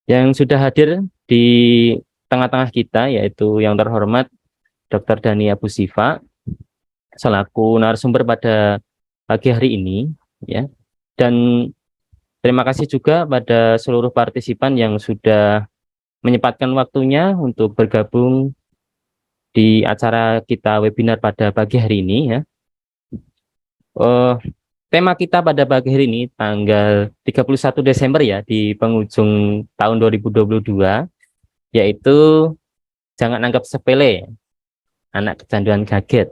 Yang sudah hadir di tengah-tengah kita yaitu yang terhormat Dr. Dani Abu Sifa selaku narasumber pada pagi hari ini ya. Dan terima kasih juga pada seluruh partisipan yang sudah menyempatkan waktunya untuk bergabung di acara kita webinar pada pagi hari ini ya. Eh, Tema kita pada pagi hari ini tanggal 31 Desember ya di penghujung tahun 2022 yaitu jangan anggap sepele anak kecanduan gadget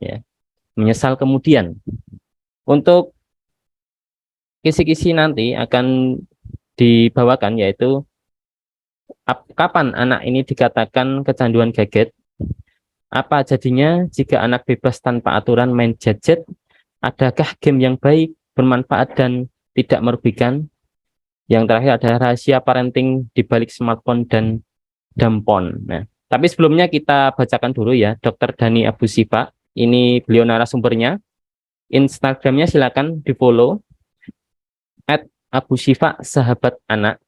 ya. Menyesal kemudian. Untuk kisi-kisi nanti akan dibawakan yaitu kapan anak ini dikatakan kecanduan gadget, apa jadinya jika anak bebas tanpa aturan main gadget, adakah game yang baik, bermanfaat dan tidak merugikan. Yang terakhir adalah rahasia parenting di balik smartphone dan dampon. Nah, tapi sebelumnya kita bacakan dulu ya, Dr. Dani Abu Sifa. Ini beliau narasumbernya. Instagramnya silakan di follow @Abu Sifa sahabat anak.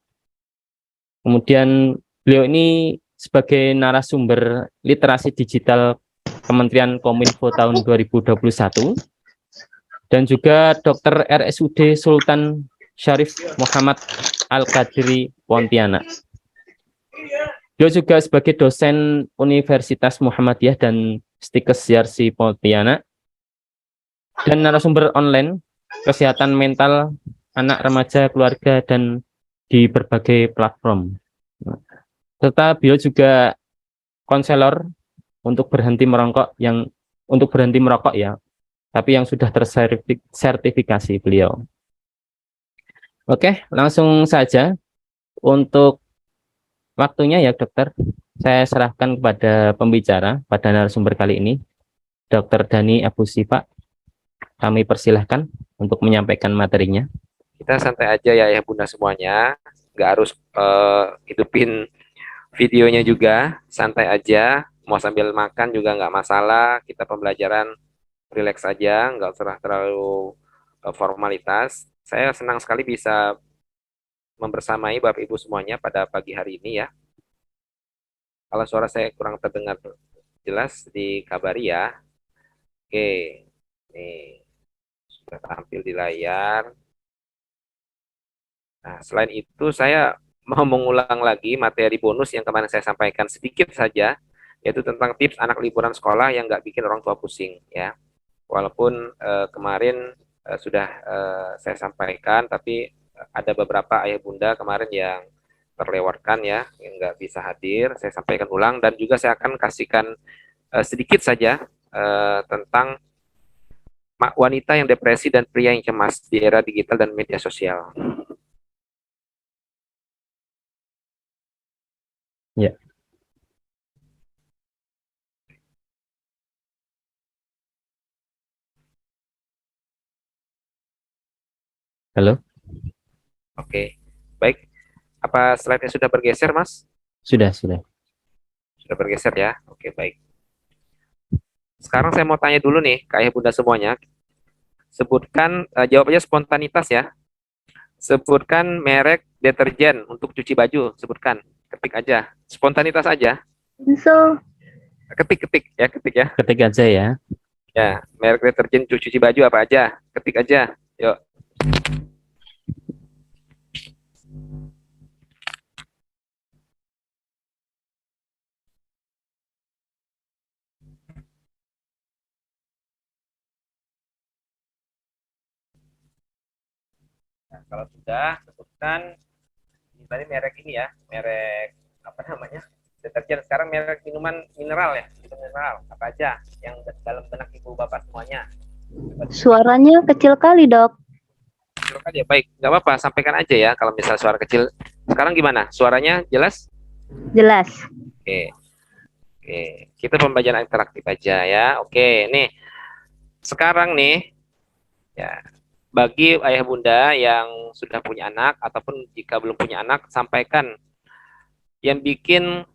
Kemudian beliau ini sebagai narasumber literasi digital Kementerian Kominfo tahun 2021 dan juga Dr. RSUD Sultan Syarif Muhammad Al-Qadiri Pontianak. Beliau juga sebagai dosen Universitas Muhammadiyah dan Stikes Yarsi Pontianak dan narasumber online kesehatan mental anak remaja keluarga dan di berbagai platform. Serta beliau juga konselor untuk berhenti merokok ya, tapi yang sudah tersertifikasi beliau. Oke, langsung saja untuk waktunya ya dokter, saya serahkan kepada pembicara pada narasumber kali ini, Dr. Dani Abu Sifa. Kami persilahkan untuk menyampaikan materinya. Kita santai aja ya bunda semuanya, nggak harus hidupin videonya juga, santai aja, mau sambil makan juga nggak masalah, kita pembelajaran relax aja, nggak usah terlalu formalitas. Saya senang sekali bisa membersamai Bapak Ibu semuanya pada pagi hari ini ya. Kalau suara saya kurang terdengar jelas dikabari ya. Oke, nih sudah tampil di layar. Nah, selain itu saya mau mengulang lagi materi bonus yang kemarin saya sampaikan sedikit saja, yaitu tentang tips anak liburan sekolah yang nggak bikin orang tua pusing ya. Walaupun kemarin sudah saya sampaikan, tapi ada beberapa ayah bunda kemarin yang terlewatkan ya, yang nggak bisa hadir. Saya sampaikan ulang dan juga saya akan kasihkan sedikit saja tentang wanita yang depresi dan pria yang cemas di era digital dan media sosial. Ya, halo. Oke, baik. Apa slide-nya sudah bergeser, Mas? Sudah. Sudah bergeser ya. Oke, baik. Sekarang saya mau tanya dulu nih, ke ayah bunda semuanya. Sebutkan, jawabannya spontanitas ya. Sebutkan merek deterjen untuk cuci baju. Sebutkan, ketik aja. Spontanitas aja. So, Ketik ya, ketik ya. Ketik aja ya. Ya, merek deterjen cuci baju apa aja? Ketik aja. Yuk. Nah, kalau sudah, sebutkan ini tadi merek ini ya, merek apa namanya? Deterjen. Sekarang merek minuman mineral ya, minuman mineral apa aja yang dalam benak ibu bapak semuanya. suaranya kecil kali, Dok. Kecil kan ya, baik, nggak apa-apa, sampaikan aja ya kalau misal suara kecil. Sekarang gimana? Suaranya jelas? Jelas. Oke, oke. Kita pembelajaran interaktif aja ya. Oke, nih. Sekarang nih, ya, bagi ayah bunda yang sudah punya anak ataupun jika belum punya anak, sampaikan yang bikin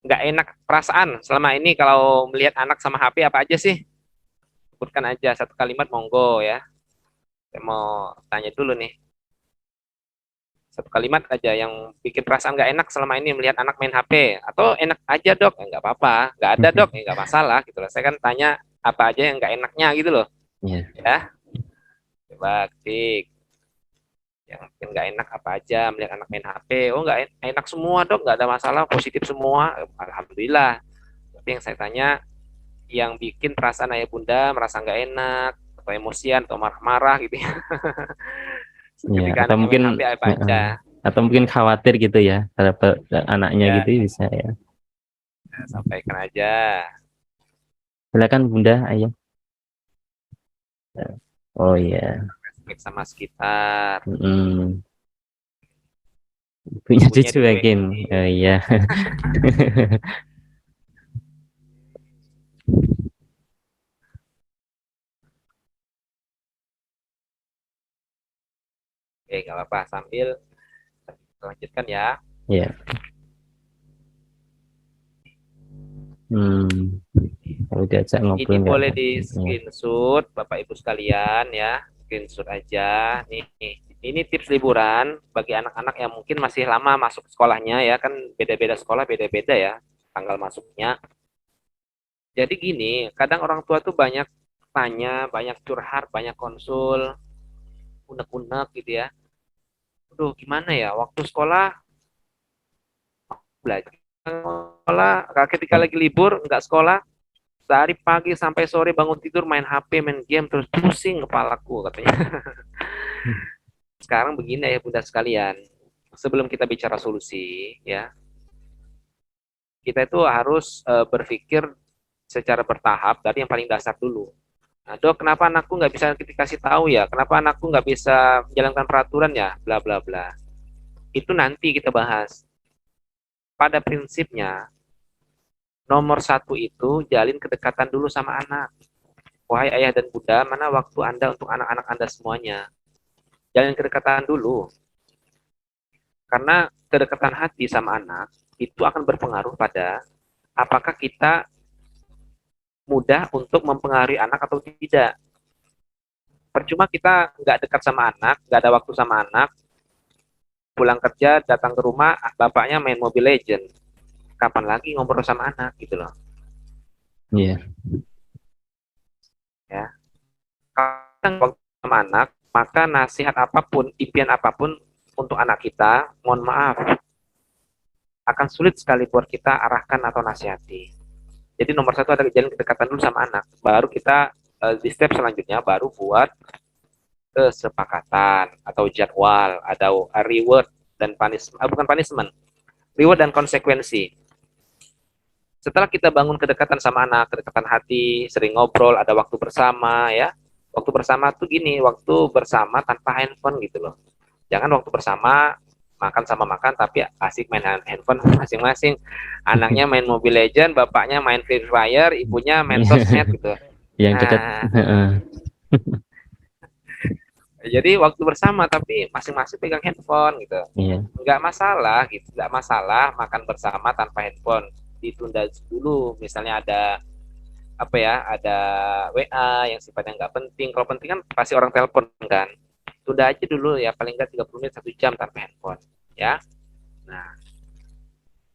nggak enak perasaan selama ini kalau melihat anak sama HP apa aja sih? Sebutkan aja satu kalimat, monggo ya. Saya mau tanya dulu nih, satu kalimat aja yang bikin perasaan nggak enak selama ini melihat anak main HP, atau enak aja dok, nggak apa-apa, nggak ada dok, nggak masalah gitu loh. Saya kan tanya apa aja yang nggak enaknya gitu loh, Ya. ya. Coba ketik yang mungkin nggak enak apa aja melihat anak main HP. Oh nggak enak semua dok, nggak ada masalah, positif semua, alhamdulillah. Tapi yang saya tanya, yang bikin perasaan ayah bunda merasa nggak enak atau emosian atau marah-marah gitu ya. Ya, Ketika atau anaknya main mungkin HP apa aja. atau mungkin khawatir gitu ya terhadap anaknya Ya, gitu bisa ya. sampaikan aja. Silakan Bunda, Ayah. Oh iya. Respect sama sekitar. Mm. Punya Ibunya dicuekin. dicuekin. Oh iya. Oke, nggak apa-apa. Sambil lanjutkan ya. Ya. Kalau diajak Ini ngobrol nggak boleh ada. di Ya. screenshot Bapak Ibu sekalian ya. Screenshot aja. Nih, ini tips liburan bagi anak-anak yang mungkin masih lama masuk sekolahnya ya. Kan beda-beda sekolah, beda-beda ya tanggal masuknya. Jadi gini, kadang orang tua tuh banyak tanya, banyak curhat, banyak konsul, unek-unek gitu ya. Aduh, gimana ya? Waktu sekolah belajar sekolah, ketika lagi libur nggak sekolah, dari pagi sampai sore bangun tidur main HP, main game, terus pusing kepalaku katanya. Sekarang begini ya bunda sekalian, sebelum kita bicara solusi ya, kita itu harus berpikir secara bertahap dari yang paling dasar dulu. Nah, dok, kenapa anakku nggak bisa dikasih tahu ya? Kenapa anakku nggak bisa menjalankan peraturan ya? Bla bla bla. Itu nanti kita bahas. Pada prinsipnya, nomor satu itu jalin kedekatan dulu sama anak. Wahai ayah dan bunda, mana waktu Anda untuk anak-anak Anda semuanya? Jalin kedekatan dulu. Karena kedekatan hati sama anak itu akan berpengaruh pada apakah kita mudah untuk mempengaruhi anak atau tidak. Percuma kita nggak dekat sama anak, nggak ada waktu sama anak, pulang kerja, datang ke rumah, bapaknya main Mobile Legend. Kapan lagi ngobrol sama anak gitu loh. Iya. Ya. Kalau waktu sama anak, maka nasihat apapun, impian apapun untuk anak kita, mohon maaf, akan sulit sekali buat kita arahkan atau nasihati. Jadi nomor satu adalah jalin kedekatan dulu sama anak. Baru kita di step selanjutnya baru buat kesepakatan atau jadwal, atau reward dan punishment, bukan punishment, reward dan konsekuensi. Setelah kita bangun kedekatan sama anak, kedekatan hati, sering ngobrol, ada waktu bersama ya. Waktu bersama tuh gini, waktu bersama tanpa handphone gitu loh. Jangan waktu bersama makan sama makan tapi asik main handphone masing-masing. Anaknya main Mobile Legend, bapaknya main Free Fire, ibunya main sosmed gitu. Yang dekat. Nah, jadi waktu bersama tapi masing-masing pegang handphone gitu. Iya. Nggak masalah gitu, nggak masalah makan bersama tanpa handphone. Ditunda dulu, misalnya ada apa ya, ada WA yang sifatnya nggak penting. Kalau penting kan pasti orang telepon kan. Tunda aja dulu ya, paling nggak 30 menit 1 jam tanpa handphone ya. Nah,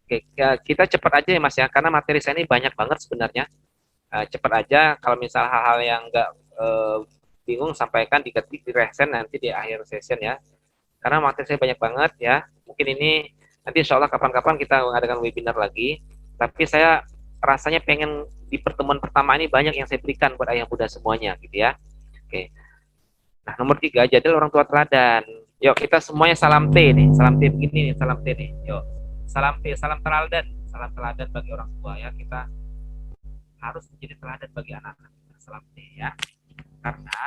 oke, kita cepat aja ya Mas ya, karena materi saya ini banyak banget sebenarnya. Cepat aja, kalau misal hal-hal yang nggak bingung sampaikan diketik di resen nanti di akhir session ya. Karena materi saya banyak banget ya. Mungkin ini nanti insya Allah kapan-kapan kita mengadakan webinar lagi. Tapi saya rasanya pengen di pertemuan pertama ini banyak yang saya berikan buat ayah bunda semuanya gitu ya. Oke. Nah, nomor 3, jadilah orang tua teladan. Yuk kita semuanya salam T nih, salam T begini nih, salam T nih. Yuk, salam T, salam teladan bagi orang tua ya. Kita harus menjadi teladan bagi anak-anak. Salam T ya. Karena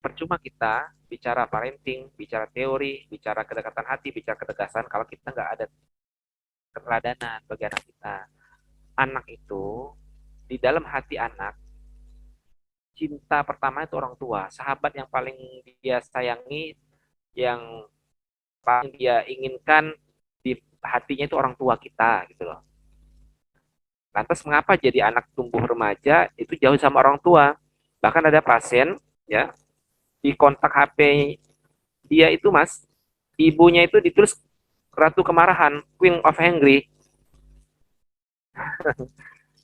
percuma kita bicara parenting, bicara teori, bicara kedekatan hati, bicara ketegasan kalau kita nggak ada keteladanan bagi anak kita. Anak itu, di dalam hati anak, cinta pertama itu orang tua, sahabat yang paling dia sayangi, yang paling dia inginkan di hatinya itu orang tua kita gitu loh. Lantas mengapa jadi anak tumbuh remaja itu jauh sama orang tua? Bahkan ada pasien ya, di kontak HP dia itu Mas, ibunya itu ditulis Ratu Kemarahan, Queen of Hungry.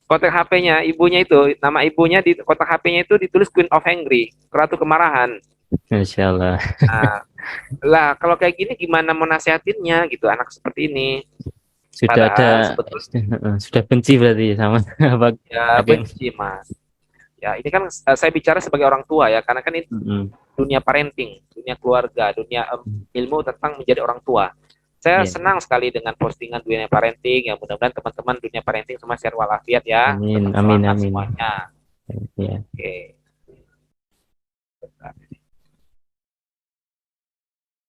Kontak HP-nya ibunya itu, nama ibunya di kontak HP-nya itu ditulis Queen of Hungry, Ratu Kemarahan. Masya Allah. Nah, lah kalau kayak gini gimana mau nasihatinnya gitu anak seperti ini? Sudah Padahal ada, sebetulnya sudah benci berarti sama apa ya ada yang benci Mas. Ya ini kan saya bicara sebagai orang tua ya, karena kan ini mm, dunia parenting, dunia keluarga, dunia ilmu tentang menjadi orang tua. Saya ya. senang sekali dengan postingan dunia parenting. Ya mudah-mudahan teman-teman dunia parenting semua sehat walafiat ya, Amin, tetap amin, semangat amin. semuanya. Ya. Oke.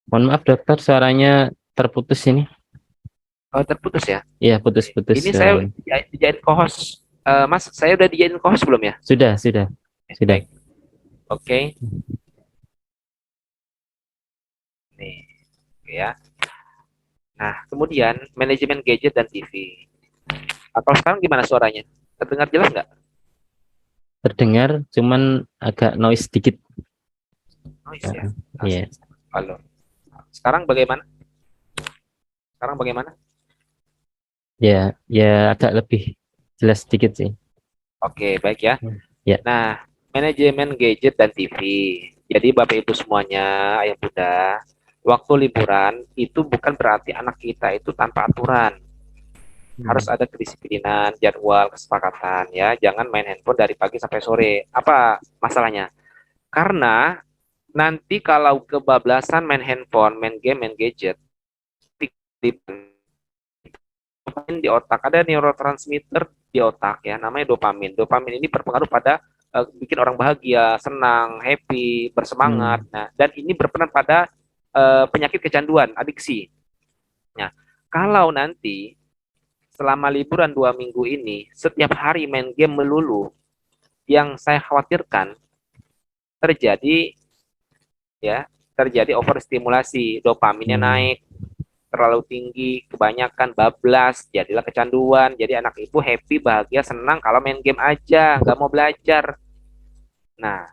Mohon maaf dokter, suaranya terputus ini. Oh, terputus ya. Iya, putus-putus Ini saya suaranya. dijadiin co-host. Mas, saya udah dijadiin co-host belum ya? Sudah. Baik. Oke. Nih, oke ya. Nah, kemudian manajemen gadget dan TV. Kalau sekarang gimana suaranya? Terdengar jelas nggak? Terdengar, cuman agak noise sedikit. Noise ya. Iya. Halo. Sekarang bagaimana? Sekarang bagaimana? Ya, agak lebih jelas sedikit sih. Oke, baik ya. Ya. Nah, manajemen gadget dan TV. Jadi Bapak Ibu semuanya, ayah bunda, waktu liburan itu bukan berarti anak kita itu tanpa aturan. Harus ada kedisiplinan, jadwal, kesepakatan ya. Jangan main handphone dari pagi sampai sore. Apa masalahnya? Karena nanti kalau kebablasan main handphone, main game, main gadget, di dopamin di otak, ada neurotransmitter di otak ya, namanya dopamin. Dopamin ini berpengaruh pada bikin orang bahagia, senang, happy, bersemangat. Nah, dan ini berperan pada penyakit kecanduan, adiksi. Nah, kalau nanti selama liburan 2 minggu ini setiap hari main game melulu, yang saya khawatirkan terjadi ya, terjadi overstimulasi, dopaminnya naik terlalu tinggi, kebanyakan bablas, jadilah kecanduan. Jadi anak ibu happy, bahagia, senang kalau main game aja, nggak mau belajar. Nah,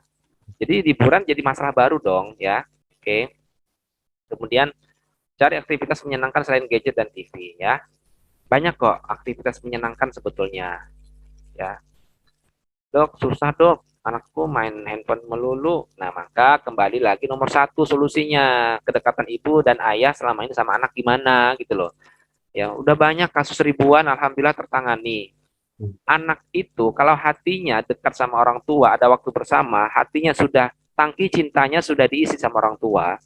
jadi liburan jadi masalah baru dong ya. Oke. Kemudian cari aktivitas menyenangkan selain gadget dan TV ya. Banyak kok aktivitas menyenangkan sebetulnya. Ya. Dok, susah dok. Anakku main handphone melulu. Nah, maka kembali lagi nomor satu solusinya. Kedekatan ibu dan ayah selama ini sama anak gimana gitu loh. Ya, udah banyak kasus ribuan, alhamdulillah tertangani. Anak itu kalau hatinya dekat sama orang tua, ada waktu bersama, hatinya sudah, tangki cintanya sudah diisi sama orang tua,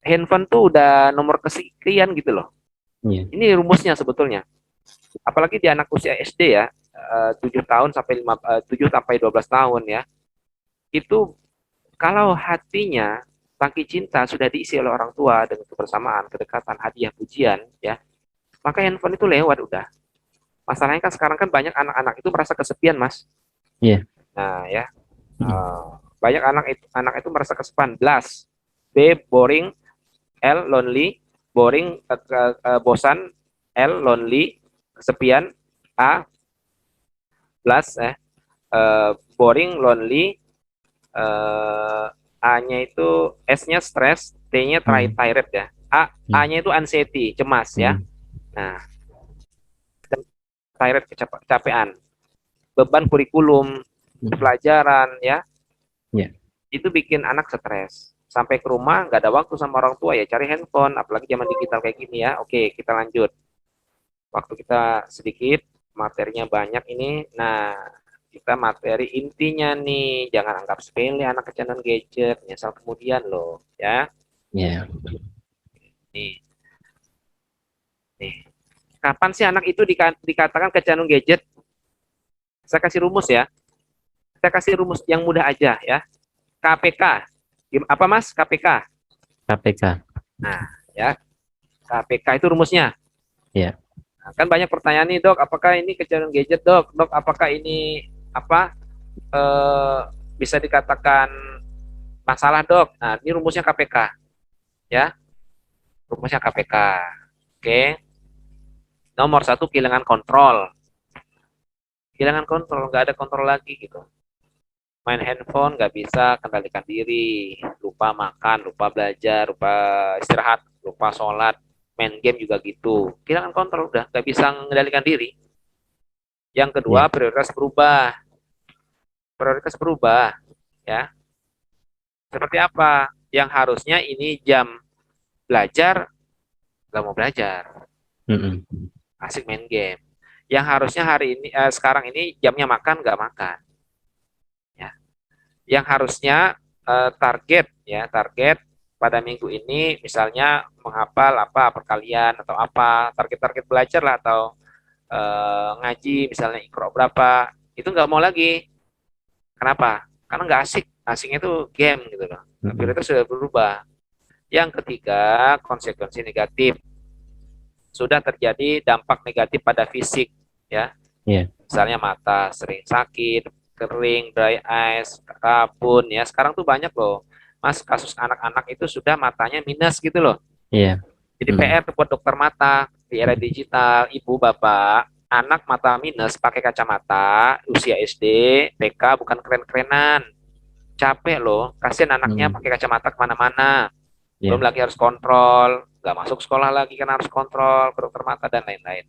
handphone tuh udah nomor kesekian gitu loh. Ini rumusnya sebetulnya. Apalagi di anak usia SD ya, 7 tahun sampai 7 sampai 12 tahun ya. Itu kalau hatinya tangki cinta sudah diisi oleh orang tua dengan kebersamaan, kedekatan, hadiah, pujian ya, maka handphone itu lewat udah. Masalahnya kan sekarang kan banyak anak-anak itu merasa kesepian, Mas. Iya. Nah, ya. Banyak anak itu merasa kesepian. Blas. B, boring. L, lonely. Boring, bosan. L, lonely. Kesepian. A, blas. Boring, lonely. A-nya itu, S-nya stress. T-nya tired ya. A-nya itu anxiety, cemas ya. Nah, tired, kecapean, beban kurikulum, pelajaran ya, itu bikin anak stres. Sampai ke rumah nggak ada waktu sama orang tua ya cari handphone, apalagi zaman digital kayak gini ya. Oke, kita lanjut. Waktu kita sedikit, materinya banyak ini. Nah, kita materi intinya nih, jangan anggap sepele anak kecanduan gadget, nyesal kemudian loh ya. Nih. Kapan sih anak itu dikatakan kecanduan gadget? Saya kasih rumus ya. Saya kasih rumus yang mudah aja ya. KPK. Apa Mas? KPK. KPK. Nah, ya. KPK itu rumusnya. Ya. Nah, kan banyak pertanyaan nih, Dok, apakah ini kecanduan gadget, Dok? Dok, apakah ini apa? Bisa dikatakan masalah, Dok? Nah, ini rumusnya KPK. Ya. Rumusnya KPK. Oke. Nomor 1, kehilangan kontrol. Kehilangan kontrol, nggak ada kontrol lagi gitu. main handphone nggak bisa kendalikan diri, lupa makan, lupa belajar, lupa istirahat, lupa sholat, main game juga gitu. Kehilangan kontrol, udah nggak bisa mengendalikan diri. Yang kedua, Ya. prioritas berubah, ya. Seperti apa? Yang harusnya ini jam belajar, nggak mau belajar, Mm-mm. asik main game. Yang harusnya hari ini, sekarang ini jamnya makan, nggak makan. Ya. Yang harusnya target pada minggu ini misalnya menghafal apa perkalian atau apa target-target belajar lah atau ngaji misalnya ikro berapa itu nggak mau lagi. Kenapa? Karena nggak asik, asiknya itu game gitu loh. Mm-mm. Prioritas sudah berubah. Yang ketiga, konsekuensi negatif, sudah terjadi dampak negatif pada fisik, ya. Ya. Misalnya mata sering sakit, kering, dry eyes, rabun, ya. Sekarang tuh banyak loh, Mas, kasus anak-anak itu sudah matanya minus gitu loh. Ya. Jadi Mm-mm. PR buat dokter mata di era digital, ibu bapak, anak mata minus pakai kacamata, usia SD, TK bukan keren-kerenan. Capek loh, kasihan anaknya Mm. pakai kacamata kemana-mana. Belum Ya. lagi harus kontrol, nggak masuk sekolah lagi kan harus kontrol ke dokter mata dan lain-lain.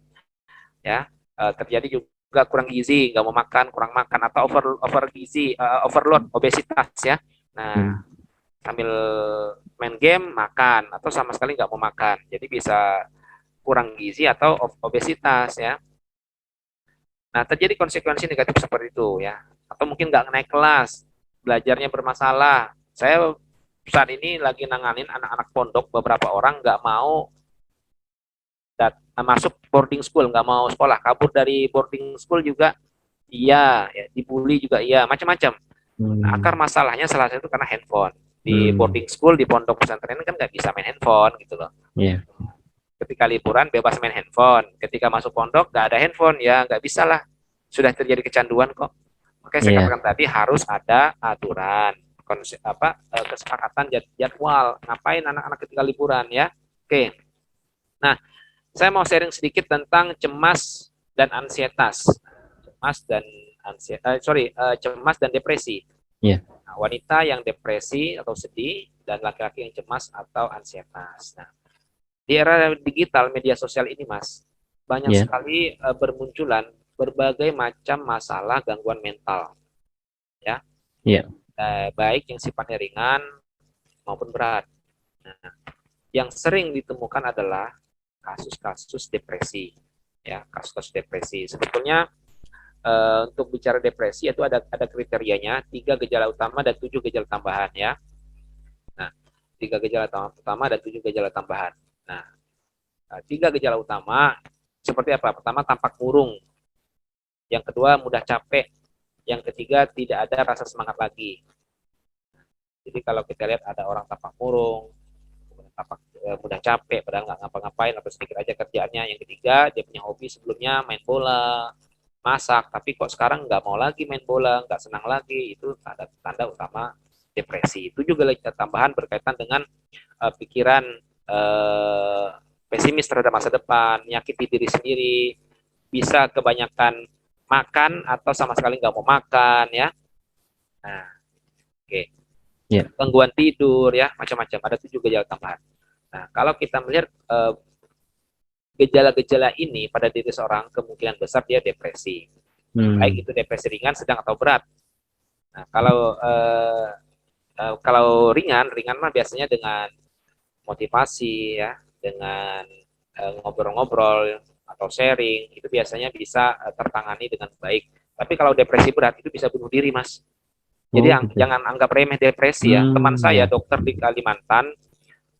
Ya, terjadi juga kurang gizi, nggak mau makan, kurang makan atau over gizi, overload, obesitas ya. Mm. Nah, sambil main game makan atau sama sekali nggak mau makan, jadi bisa kurang gizi atau obesitas ya. Nah, terjadi konsekuensi negatif seperti itu ya. Atau mungkin nggak naik kelas, belajarnya bermasalah. Saya saat ini lagi nanganin anak-anak pondok, beberapa orang nggak mau masuk boarding school, nggak mau sekolah, kabur dari boarding school juga iya, ya, dibully juga iya, macam-macam. Nah, akar Mm. masalahnya salah satu karena handphone. Di Mm. boarding school, di pondok pesantren kan nggak bisa main handphone gitu loh. Ya. Ketika liburan bebas main handphone, ketika masuk pondok nggak ada handphone, ya nggak bisa lah. Sudah terjadi kecanduan kok. Makanya saya Ya. katakan tadi harus ada aturan, kesepakatan jadwal. Ngapain anak-anak ketika liburan ya? Oke. Nah, saya mau sharing sedikit tentang cemas dan ansietas. Cemas dan depresi. Ya. Nah, wanita yang depresi atau sedih dan laki-laki yang cemas atau ansietas. Nah, di era digital media sosial ini, Mas, banyak Ya. sekali bermunculan berbagai macam masalah gangguan mental, ya, Ya. baik yang sifatnya ringan maupun berat. Nah, yang sering ditemukan adalah kasus-kasus depresi, ya, kasus-kasus depresi. Sebetulnya untuk bicara depresi itu ada kriterianya, 3 gejala utama dan 7 gejala tambahan ya. Nah, 3 gejala utama dan 7 gejala tambahan. Nah, 3 gejala utama seperti apa? Pertama, tampak murung. Yang kedua, mudah capek. Yang ketiga, tidak ada rasa semangat lagi. Jadi kalau kita lihat ada orang tampak murung, tampak mudah capek, padahal nggak ngapa-ngapain atau sedikit aja kerjaannya. Yang ketiga, dia punya hobi sebelumnya main bola, masak, tapi kok sekarang nggak mau lagi main bola, nggak senang lagi, itu tanda utama depresi. Itu juga tambahan berkaitan dengan pikiran pesimis terhadap masa depan, menyakiti diri sendiri, bisa kebanyakan makan atau sama sekali nggak mau makan ya. Nah, oke. Ya. Gangguan tidur ya, macam-macam. Ada 7 gejala tambahan. Nah, kalau kita melihat gejala-gejala ini pada diri seorang, kemungkinan besar dia depresi. Baik itu depresi ringan, sedang atau berat. Nah, kalau ringan mah biasanya dengan motivasi ya, dengan ngobrol-ngobrol atau sharing, itu biasanya bisa tertangani dengan baik. Tapi kalau depresi berat itu bisa bunuh diri, Mas. Jadi Oh, gitu. jangan anggap remeh depresi ya. Teman saya Ya. dokter di Kalimantan,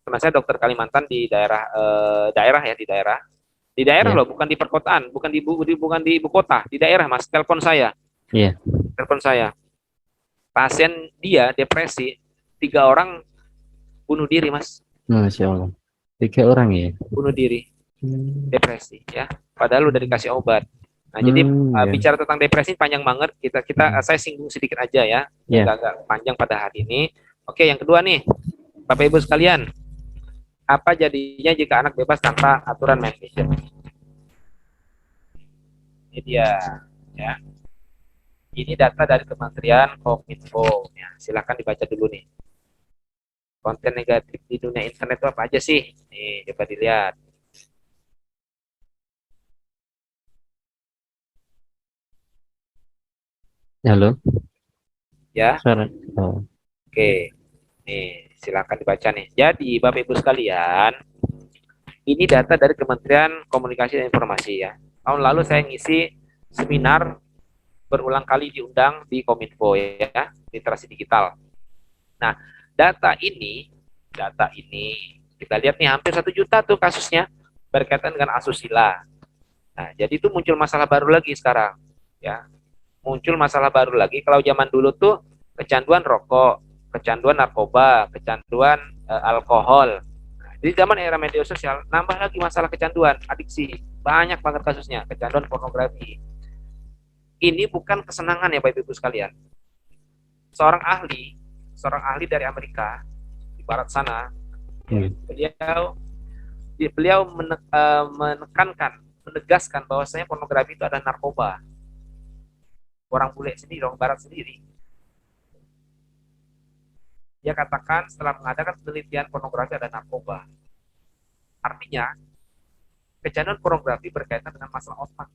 teman saya dokter Kalimantan di daerah Ya. loh, bukan di perkotaan, bukan di ibu kota, di daerah, Mas. Ya. Telepon saya, pasien dia depresi, 3 orang bunuh diri, Mas. Masya Allah. 3 orang ya. Bunuh diri, Hmm. depresi ya. Padahal udah dikasih obat. Nah, jadi Ya. bicara tentang depresi panjang banget. Saya singgung sedikit aja ya, Ya. agak panjang pada hari ini. Oke, yang kedua nih, Bapak Ibu sekalian, apa jadinya jika anak bebas tanpa aturan main gadget? Ini dia, ya. Ini data dari Kementerian Kominfo. Ya, silakan dibaca dulu nih. Konten negatif di dunia internet itu apa aja sih? Nih, coba dilihat. Halo, Ya, suara. Oh, oke. Nih, silakan dibaca nih. Jadi, Bapak Ibu sekalian, ini data dari Kementerian Komunikasi dan Informasi ya. Tahun lalu saya ngisi seminar berulang kali diundang di Kominfo ya, literasi digital. Nah, data ini kita lihat nih hampir 1 juta tuh kasusnya berkaitan dengan asusila. Nah, jadi itu muncul masalah baru lagi sekarang ya. Muncul masalah baru lagi. Kalau zaman dulu tuh kecanduan rokok, kecanduan narkoba, kecanduan alkohol. Nah, di zaman era media sosial nambah lagi masalah kecanduan, adiksi. Banyak banget kasusnya, kecanduan pornografi. Ini bukan kesenangan ya Bapak Ibu sekalian. Seorang ahli dari Amerika di barat sana, ya, beliau menekankan, menegaskan bahwasanya pornografi itu adalah narkoba. Orang bule sendiri, orang barat sendiri. Dia katakan setelah mengadakan penelitian pornografi adalah narkoba. Artinya, kecanduan pornografi berkaitan dengan masalah otak.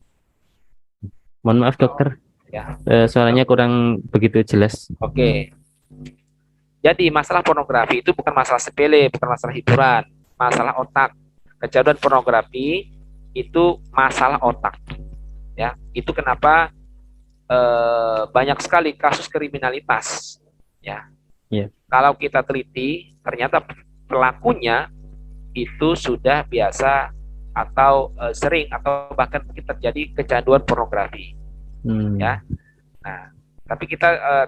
mohon maaf dokter, Ya, suaranya kurang begitu jelas. oke. Jadi masalah pornografi itu bukan masalah sepele, bukan masalah hiburan, masalah otak. Kecanduan pornografi itu masalah otak. Ya, itu kenapa banyak sekali kasus kriminalitas. Ya, Ya. kalau kita teliti, ternyata pelakunya itu sudah biasa atau sering atau bahkan mungkin terjadi kecanduan pornografi. Ya, nah, tapi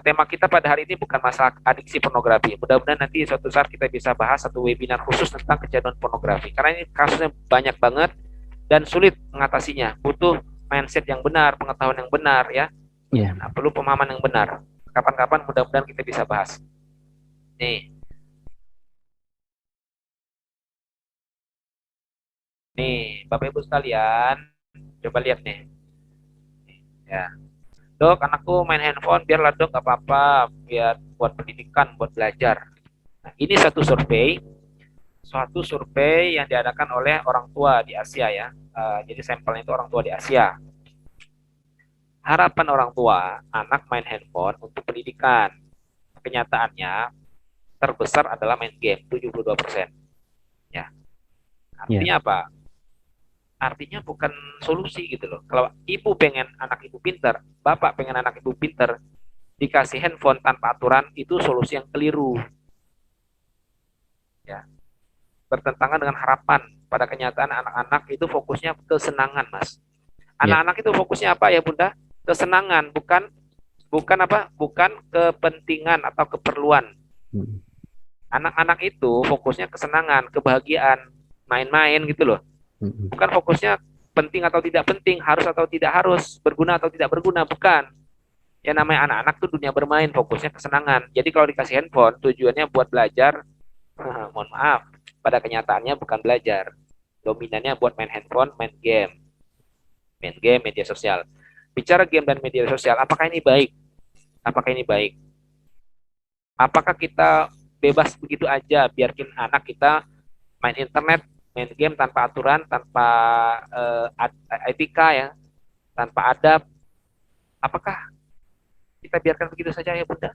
tema kita pada hari ini bukan masalah adiksi pornografi. Mudah-mudahan nanti suatu saat kita bisa bahas satu webinar khusus tentang kecanduan pornografi. Karena ini kasusnya banyak banget dan sulit mengatasinya. Butuh mindset yang benar, pengetahuan yang benar ya. Ya. Nah, perlu pemahaman yang benar. Kapan-kapan mudah-mudahan kita bisa bahas. Nih. Nih, Bapak Ibu sekalian, coba lihat nih. Ya. Dok, anakku main handphone, biarlah dok, gak apa-apa, biar buat pendidikan, buat belajar. Nah, ini suatu survei yang diadakan oleh orang tua di Asia ya. Jadi sampelnya itu orang tua di Asia. Harapan orang tua, anak main handphone untuk pendidikan. Kenyataannya, terbesar adalah main game, 72%. Ya. Artinya apa? Artinya bukan solusi gitu loh. Kalau ibu pengen anak ibu pintar, bapak pengen anak ibu pintar, dikasih handphone tanpa aturan, itu solusi yang keliru. Ya. Bertentangan dengan harapan. Pada kenyataan anak-anak itu fokusnya kesenangan, Mas. Anak-anak itu fokusnya apa ya, Bunda? Kesenangan, bukan apa? Bukan kepentingan atau keperluan. Anak-anak itu fokusnya kesenangan, kebahagiaan, main-main gitu loh. Bukan fokusnya penting atau tidak penting, harus atau tidak harus, berguna atau tidak berguna, bukan. Yang namanya anak-anak tuh dunia bermain, fokusnya kesenangan. Jadi kalau dikasih handphone, tujuannya buat belajar, mohon maaf, pada kenyataannya bukan belajar. Dominannya buat main handphone, main game, media sosial. Bicara game dan media sosial, apakah ini baik? Apakah ini baik? Apakah kita bebas begitu aja biarkin anak kita main internet, main game tanpa aturan, tanpa etika ya, tanpa adab? Apakah kita biarkan begitu saja ya Bunda?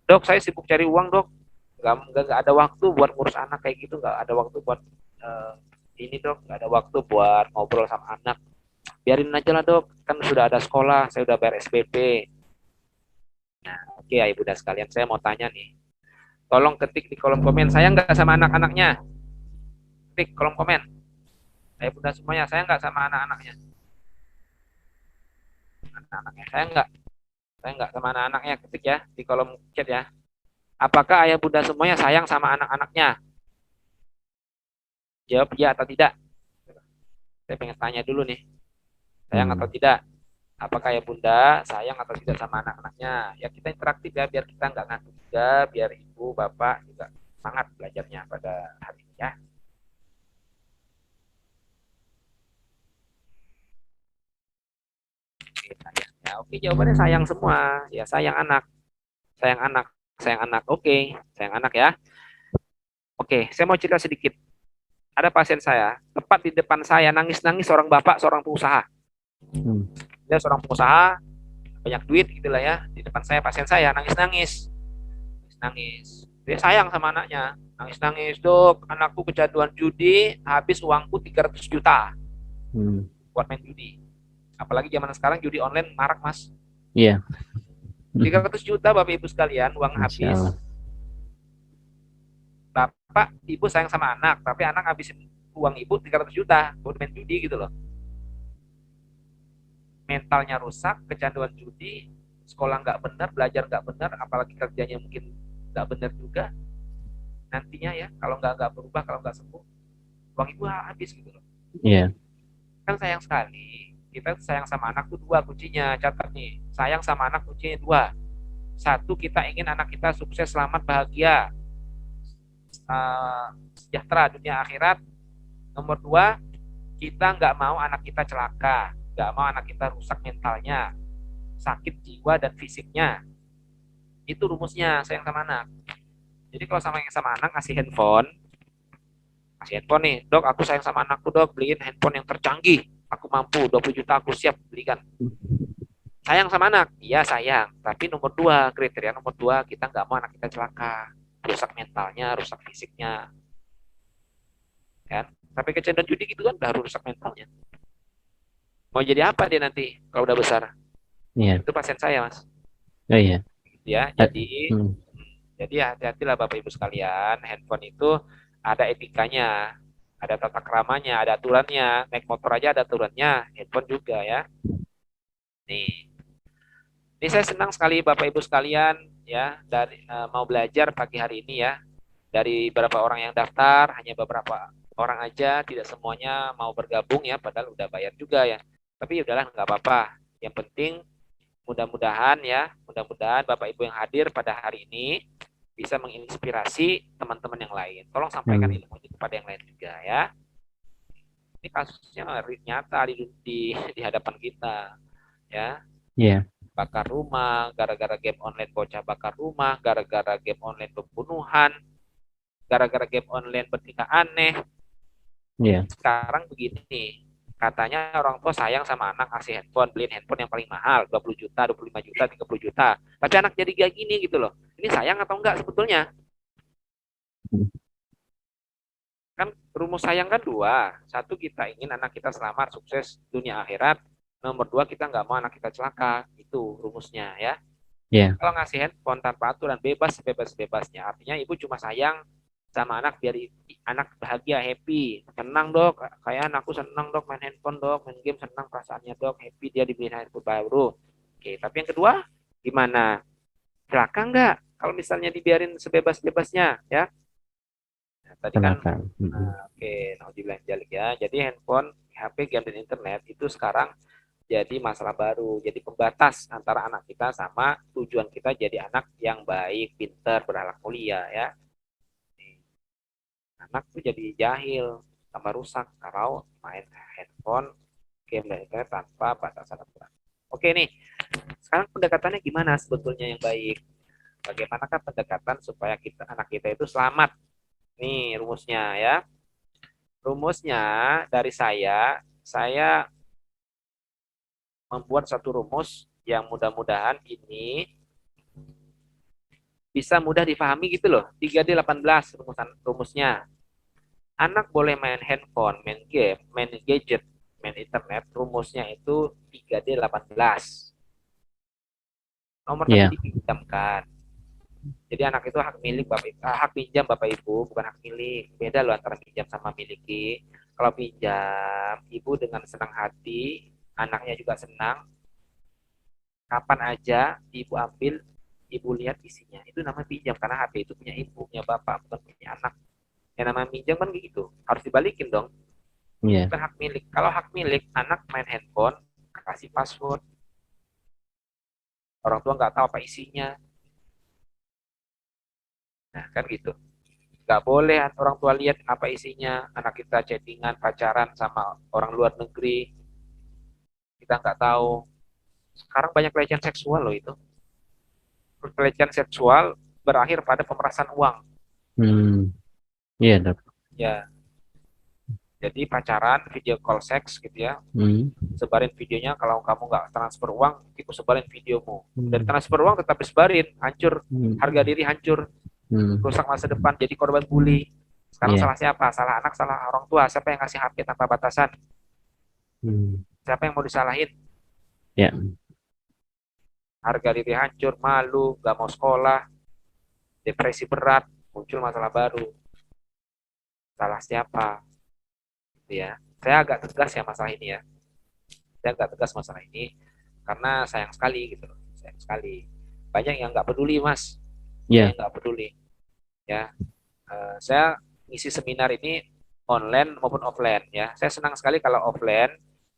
Dok, saya sibuk cari uang dok, nggak ada waktu buat ngurus anak kayak gitu, nggak ada waktu buat ini dok, nggak ada waktu buat ngobrol sama anak. Biarin aja lah dok, kan sudah ada sekolah, saya udah bayar SPP. Nah, oke ya Bunda sekalian, saya mau tanya nih. Tolong ketik di kolom komen, saya nggak sama anak-anaknya. Ketik kolom komen. Saya Bunda semuanya, saya nggak sama anak-anaknya. Anak-anaknya, saya nggak sama anak-anaknya. Ketik ya di kolom chat ya. Apakah ayah Bunda semuanya sayang sama anak-anaknya? Jawab ya atau tidak. Saya pengen tanya dulu nih. Sayang atau tidak? Apakah ya Bunda sayang atau tidak sama anak-anaknya? Ya kita interaktif ya, biar kita nggak ngantuk juga, biar ibu, bapak juga semangat belajarnya pada hari ini ya. Oke, tanya ya. Nah, oke, jawabannya sayang semua. Ya, sayang anak. Sayang anak. Sayang anak. Oke, sayang anak ya. Oke, saya mau cerita sedikit. Ada pasien saya, tepat di depan saya, nangis-nangis seorang bapak, seorang pengusaha. Hmm. Dia seorang pengusaha, banyak duit gitu lah ya. Di depan saya, pasien saya, nangis-nangis. Nangis. Dia sayang sama anaknya. Nangis-nangis, dok, anakku kecanduan judi, habis uangku 300 juta Hmm. buat main judi. Apalagi zaman sekarang judi online marak, Mas. Iya. 300 juta Bapak Ibu sekalian, uang Masya habis. Allah. Bapak, Ibu sayang sama anak, tapi anak habisin uang Ibu 300 juta buat main judi gitu loh. Mentalnya rusak, kecanduan judi, sekolah nggak benar, belajar nggak benar, apalagi kerjanya mungkin nggak benar juga. Nantinya ya, kalau nggak berubah, kalau nggak sembuh, uang Ibu habis gitu loh. Iya. Kan sayang sekali. Kita sayang sama anak tuh dua kuncinya, catat nih. Sayang sama anak kuncinya dua. Satu, kita ingin anak kita sukses, selamat, bahagia, sejahtera dunia akhirat. Nomor dua, kita nggak mau anak kita celaka, nggak mau anak kita rusak mentalnya, sakit jiwa dan fisiknya. Itu rumusnya sayang sama anak. Jadi kalau sama anak kasih handphone nih, dok, aku sayang sama anakku, dok, beliin handphone yang tercanggih, aku mampu, 20 juta aku siap belikan. Sayang sama anak, iya sayang, tapi nomor dua, kriteria nomor dua, kita nggak mau anak kita celaka, rusak mentalnya, rusak fisiknya, kan? Sampai kecanduan judi gitu kan, udah rusak mentalnya. Mau jadi apa dia nanti kalau udah besar? Iya. Itu pasien saya, Mas. Oh iya. Ya, Hmm. jadi hati-hatilah Bapak Ibu sekalian, handphone itu ada etikanya, ada tata keramanya, ada aturannya. Naik motor aja ada aturannya, handphone juga ya. Nih, ini saya senang sekali Bapak Ibu sekalian ya dari mau belajar pagi hari ini ya. Dari beberapa orang yang daftar, hanya beberapa orang aja, tidak semuanya mau bergabung ya, padahal udah bayar juga ya. Tapi ya udahlah, nggak apa-apa. Yang penting mudah-mudahan Bapak Ibu yang hadir pada hari ini bisa menginspirasi teman-teman yang lain. Tolong sampaikan ilmu ini kepada yang lain juga ya. Ini kasusnya nyata di hadapan kita ya. Iya. Bakar rumah, gara-gara game online bocah bakar rumah, gara-gara game online pembunuhan, gara-gara game online bertingkah aneh. Iya. Sekarang begini, katanya orang tua sayang sama anak, kasih handphone, beliin handphone yang paling mahal, 20 juta, 25 juta, 30 juta. Tapi anak jadi kayak gini gitu loh. Ini sayang atau enggak sebetulnya? Kan rumus sayang kan dua. Satu, kita ingin anak kita selamat, sukses dunia akhirat. Nomor dua, kita nggak mau anak kita celaka. Itu rumusnya ya. Iya. Kalau ngasih handphone tanpa aturan, bebas-bebasnya. Artinya ibu cuma sayang sama anak biar anak bahagia, happy. Senang dok, kayak anakku senang dok main handphone dok, main game senang perasaannya dok, happy dia dibeliin handphone baru. Oke, tapi yang kedua, gimana? Celaka nggak? Kalau misalnya dibiarin sebebas-bebasnya ya. Nah, tadi kan, oke, nauzubillah jalik ya. Jadi handphone, HP, game dan internet itu sekarang jadi masalah baru, jadi pembatas antara anak kita sama tujuan kita jadi anak yang baik, pintar, berakhlak mulia ya. Anak tuh jadi jahil, tambah rusak kalau main handphone, game dan internet tanpa batasan aturan. Oke nih, sekarang pendekatannya gimana sebetulnya yang baik? Bagaimanakah pendekatan supaya anak kita itu selamat? Nih rumusnya ya. Rumusnya dari saya membuat satu rumus yang mudah-mudahan ini bisa mudah dipahami gitu loh. 3D18 rumusnya. Anak boleh main handphone, main game, main gadget, main internet, rumusnya itu 3D18. Nomor satu dipinjamkan. Jadi anak itu hak milik hak pinjam Bapak Ibu, bukan hak milik. Beda loh antara pinjam sama miliki. Kalau pinjam, ibu dengan senang hati, anaknya juga senang. Kapan aja ibu ambil, ibu lihat isinya. Itu namanya pinjam karena HP itu punya ibu, punya bapak, bukan punya anak. Yang namanya pinjam kan gitu. Harus dibalikin dong. Bukan hak milik. Kalau hak milik, anak main handphone, kasih password. Orang tua nggak tahu apa isinya. Nah, kan gitu. Nggak boleh orang tua lihat apa isinya. Anak kita chattingan, pacaran sama orang luar negeri. Kita nggak tahu. Sekarang banyak pelecehan seksual loh itu. Pelecehan seksual berakhir pada pemerasan uang. Iya, Dok. Ya, jadi pacaran, video call seks gitu ya. Hmm. Sebarin videonya, kalau kamu nggak transfer uang, itu sebarin videomu. Dari Hmm. transfer uang tetap disebarin, hancur, Hmm. harga diri hancur, rusak masa depan, jadi korban bully. Sekarang Iya. salah siapa? Salah anak, salah orang tua. Siapa yang ngasih HP tanpa batasan? Hmm. Siapa yang mau disalahin? Ya. Harga diri hancur, malu, nggak mau sekolah, depresi berat, muncul masalah baru. Salah siapa? Gitu ya. Saya agak tegas ya masalah ini ya. Saya agak tegas masalah ini karena sayang sekali gitu loh. Sayang sekali. Banyak yang nggak peduli, Mas. Banyak Ya. yang nggak peduli. Ya, saya ngisi seminar ini online maupun offline ya. Saya senang sekali kalau offline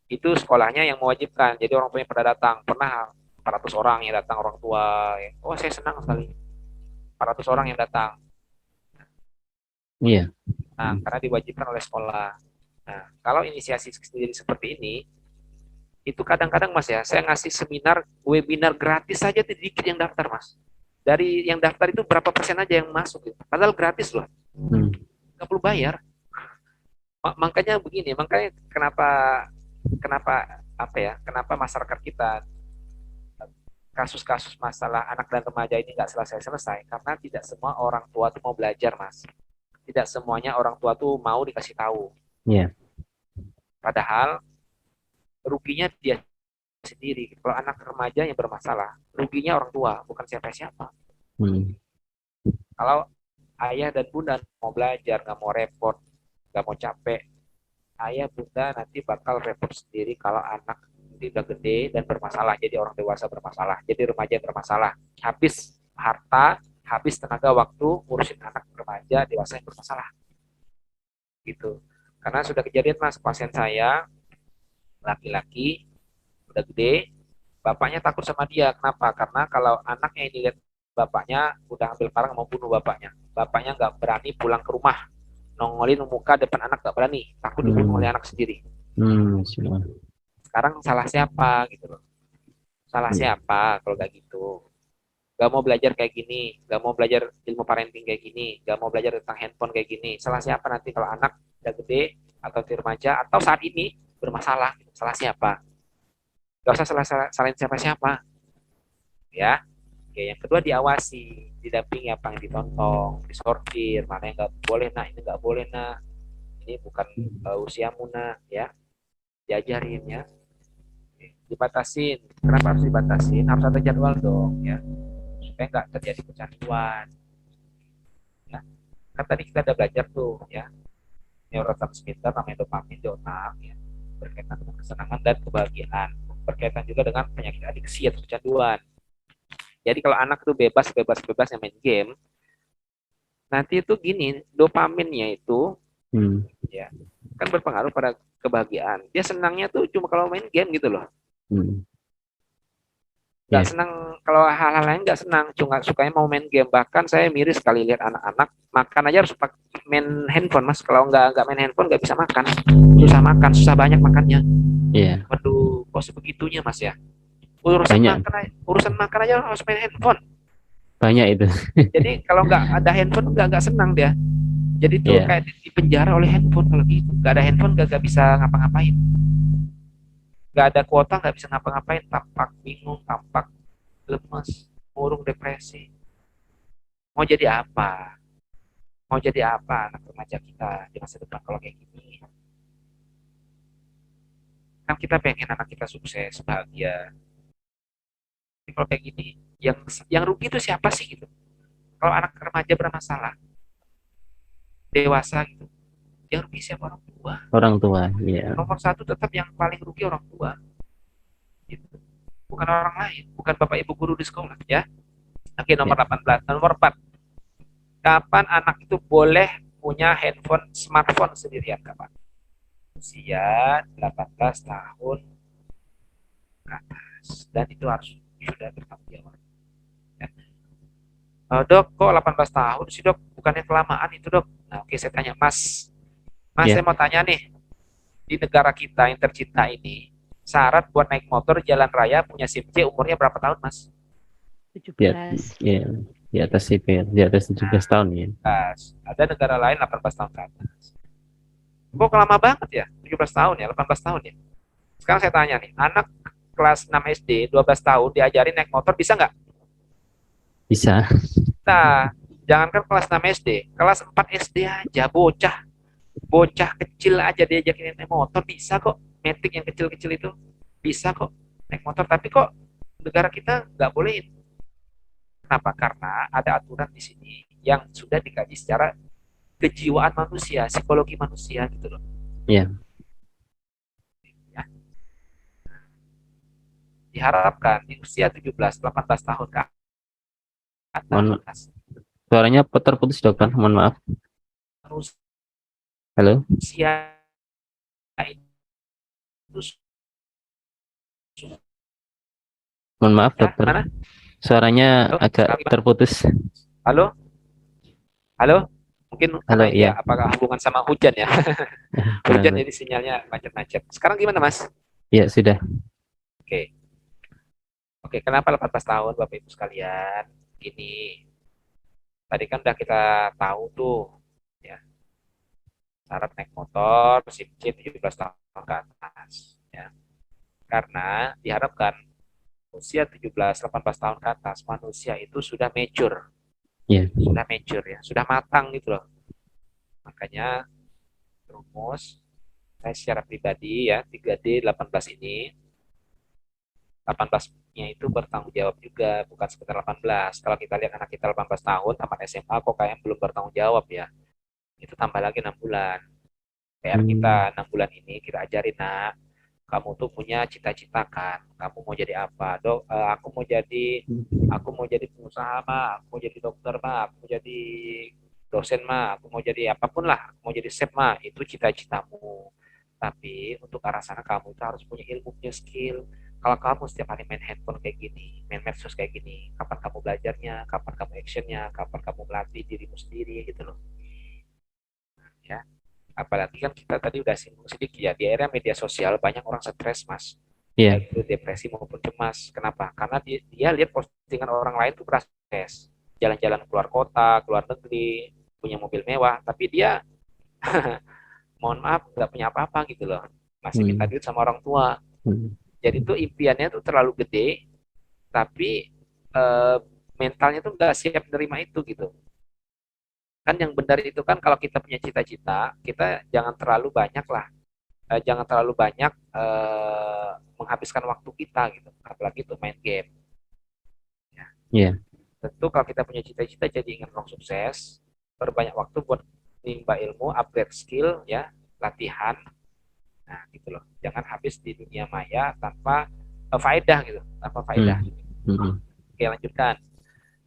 itu sekolahnya yang mewajibkan. Jadi orang tuanya pada datang. Pernah 400 orang yang datang orang tua. Oh, saya senang sekali. 400 orang yang datang. Iya. Nah, karena diwajibkan oleh sekolah. Nah, kalau inisiasi sendiri seperti ini, itu kadang-kadang Mas ya, saya ngasih seminar, webinar gratis saja sedikit yang daftar Mas. Dari yang daftar itu berapa persen aja yang masuk. Padahal gratis loh. Nggak perlu bayar. Makanya begini, makanya kenapa kenapa apa ya? Kenapa masyarakat kita kasus-kasus masalah anak dan remaja ini nggak selesai-selesai? Karena tidak semua orang tua tuh mau belajar, Mas. Tidak semuanya orang tua tuh mau dikasih tahu. Iya. Padahal ruginya dia sendiri. Kalau anak remaja yang bermasalah, ruginya orang tua, bukan siapa-siapa. Kalau ayah dan bunda mau belajar, nggak mau repot, nggak mau capek, ayah bunda nanti bakal repot sendiri kalau anak nanti udah gede dan bermasalah, jadi orang dewasa bermasalah, jadi remaja bermasalah, habis harta, habis tenaga waktu ngurusin anak remaja dewasa yang bermasalah, gitu. Karena sudah kejadian Mas, pasien saya laki-laki udah gede, bapaknya takut sama dia. Kenapa? Karena kalau anaknya ini lihat bapaknya udah ambil parang mau bunuh bapaknya nggak berani pulang ke rumah, nongolin muka depan anak nggak berani, takut dibunuh oleh anak sendiri. Sekarang salah siapa gitu loh? Salah siapa kalau kayak gitu? Gak mau belajar kayak gini, gak mau belajar ilmu parenting kayak gini, gak mau belajar tentang handphone kayak gini. Salah siapa nanti kalau anak udah gede atau di remaja atau saat ini bermasalah? Salah siapa? Gak usah salahin siapa-siapa, ya. Oke, yang kedua diawasi, didampingi apa yang ditonton, disortir, mana yang nggak boleh nah, ini nggak boleh nah, ini bukan usiamu nah, ya, diajarin ya, dibatasin. Kenapa harus dibatasin? Harus ada jadwal dong, ya, supaya nggak terjadi kecanduan. Ya, kan tadi kita udah belajar tuh, ya, neurotransmitter namanya dopamin di otak, ya, berkaitan dengan kesenangan dan kebahagiaan, berkaitan juga dengan penyakit adiksi atau kecanduan. Jadi kalau anak tuh bebas yang main game, nanti itu gini, dopaminnya itu ya kan berpengaruh pada kebahagiaan. Dia senangnya tuh cuma kalau main game gitu loh. Nggak senang kalau hal-hal lain, nggak senang, cuma sukanya mau main game. Bahkan saya miris sekali lihat anak-anak makan aja harus main handphone Mas. Kalau nggak main handphone nggak bisa makan, susah banyak makannya. Iya. Waduh, kok sebegitunya Mas ya? Urusan makan aja harus main handphone. Banyak itu. Jadi kalau nggak ada handphone nggak senang dia. Jadi tuh kayak di penjara oleh handphone kalau gitu. Nggak ada handphone nggak bisa ngapa-ngapain. Nggak ada kuota nggak bisa ngapa-ngapain. Tampak bingung, tampak lemes, murung, depresi. Mau jadi apa? Mau jadi apa anak remaja kita di masa depan kalau kayak gini? Kan kita pengen anak kita sukses, bahagia. Tapi kalau kayak gini, yang rugi itu siapa sih gitu? Kalau anak remaja bermasalah, dewasa gitu, yang rugi siapa? Orang tua. Iya. Nomor satu tetap yang paling rugi orang tua, gitu. Bukan orang lain, bukan bapak ibu guru di sekolah, ya. Oke, nomor 18, nomor 4. Kapan anak itu boleh punya handphone, smartphone sendirian? Kapan? Usia 18 tahun ke atas, dan itu harus sudah bertanggung jawab. Ya. Dok, kok 18 tahun sih dok? Bukannya kelamaan itu dok? Nah, oke, saya tanya Mas, saya mau tanya nih, di negara kita yang tercinta ini, syarat buat naik motor jalan raya punya SIM C umurnya berapa tahun, Mas? Ya, 17. ya, di atas sipil, di atas 17 tahun ya. Ada negara lain 18 tahun ke atas. Kok lama banget ya? 17 tahun ya, 18 tahun ya. Sekarang saya tanya nih, anak kelas 6 SD, 12 tahun diajarin naik motor bisa nggak? Bisa. Nah, jangankan kelas 6 SD, kelas 4 SD aja, bocah kecil aja diajakin naik motor bisa kok. Matic yang kecil-kecil itu bisa kok naik motor, tapi kok negara kita nggak bolehin. Kenapa? Karena ada aturan di sini yang sudah dikaji secara kejiwaan manusia, psikologi manusia gitu loh. Ya, Ya. Diharapkan di usia 17-18 tahun ke mohon atas suaranya terputus dokter, mohon maaf. Halo, manusia itu mohon maaf dokter, mana? suaranya Halo? agak terputus. Halo? Halo? Mungkin karena Halo, ini ya, ya. apakah hubungan sama hujan ya? Hujan Benar. jadi sinyalnya macet-macet. Sekarang gimana, Mas? Ya, sudah. Oke. Oke, kenapa 18 tahun Bapak Ibu sekalian? Gini, tadi kan udah kita tahu tuh ya, syarat naik motor SIM C 17 tahun ke atas ya. Karena diharapkan usia 17-18 tahun ke atas manusia itu sudah mature. Ya. Sudah mature ya, sudah matang gitu loh. Makanya rumus saya secara pribadi ya 3D 18 ini 18-nya itu bertanggung jawab juga, bukan sekedar 18. Kalau kita lihat anak kita 18 tahun, tamat SMA, kok kayak belum bertanggung jawab ya. Itu tambah lagi 6 bulan. PR Hmm. kita 6 bulan ini, kita ajarin, nak, kamu tuh punya cita-cita kan. Kamu mau jadi apa? Dok, aku mau jadi pengusaha, mah. Aku mau jadi dokter, mah. Aku mau jadi dosen, mah. Aku mau jadi apapun lah. Aku mau jadi chef, mah. Itu cita-citamu. Tapi untuk arah sana kamu itu harus punya ilmu, punya skill. Kalau kamu setiap hari main handphone kayak gini, main medsos kayak gini, kapan kamu belajarnya, kapan kamu actionnya, kapan kamu melatih dirimu sendiri gitu loh. Ya, apalagi kan kita tadi udah singgung sedikit ya, di era media sosial banyak orang stres, Mas. Ya. Baik itu depresi maupun cemas. Kenapa? Karena dia lihat postingan orang lain tuh berasa stres. Jalan-jalan keluar kota, keluar negeri, punya mobil mewah, tapi dia mohon maaf nggak punya apa-apa gitu loh. Masih minta Hmm. duit sama orang tua. Hmm. Jadi tuh impiannya tuh terlalu gede, tapi eh, mentalnya tuh nggak siap menerima itu gitu. Kan yang benar itu kan kalau kita punya cita-cita, kita jangan terlalu banyak lah, jangan terlalu banyak menghabiskan waktu kita gitu, apalagi tuh main game. Ya. Ya. Tentu kalau kita punya cita-cita jadi ingin orang sukses, berbanyak waktu buat nimba ilmu, upgrade skill, ya, latihan. Nah, gitu loh. Jangan habis di dunia maya tanpa faedah gitu, tanpa faedah. Hmm. Hmm. Oke, lanjutkan.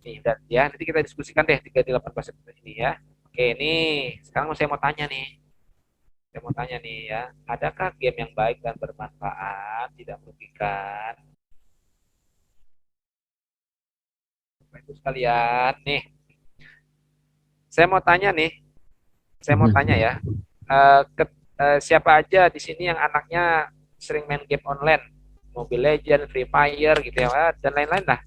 Nih, dan ya nanti kita diskusikan deh 3 di 18 ini ya. Oke, nih sekarang saya mau tanya nih. Saya mau tanya nih ya, adakah game yang baik dan bermanfaat, tidak merugikan? Bapak Ibu sekalian, nih saya mau tanya nih, saya mau tanya ya, siapa aja di sini yang anaknya sering main game online, Mobile Legends, Free Fire gitu ya, dan lain-lain lah.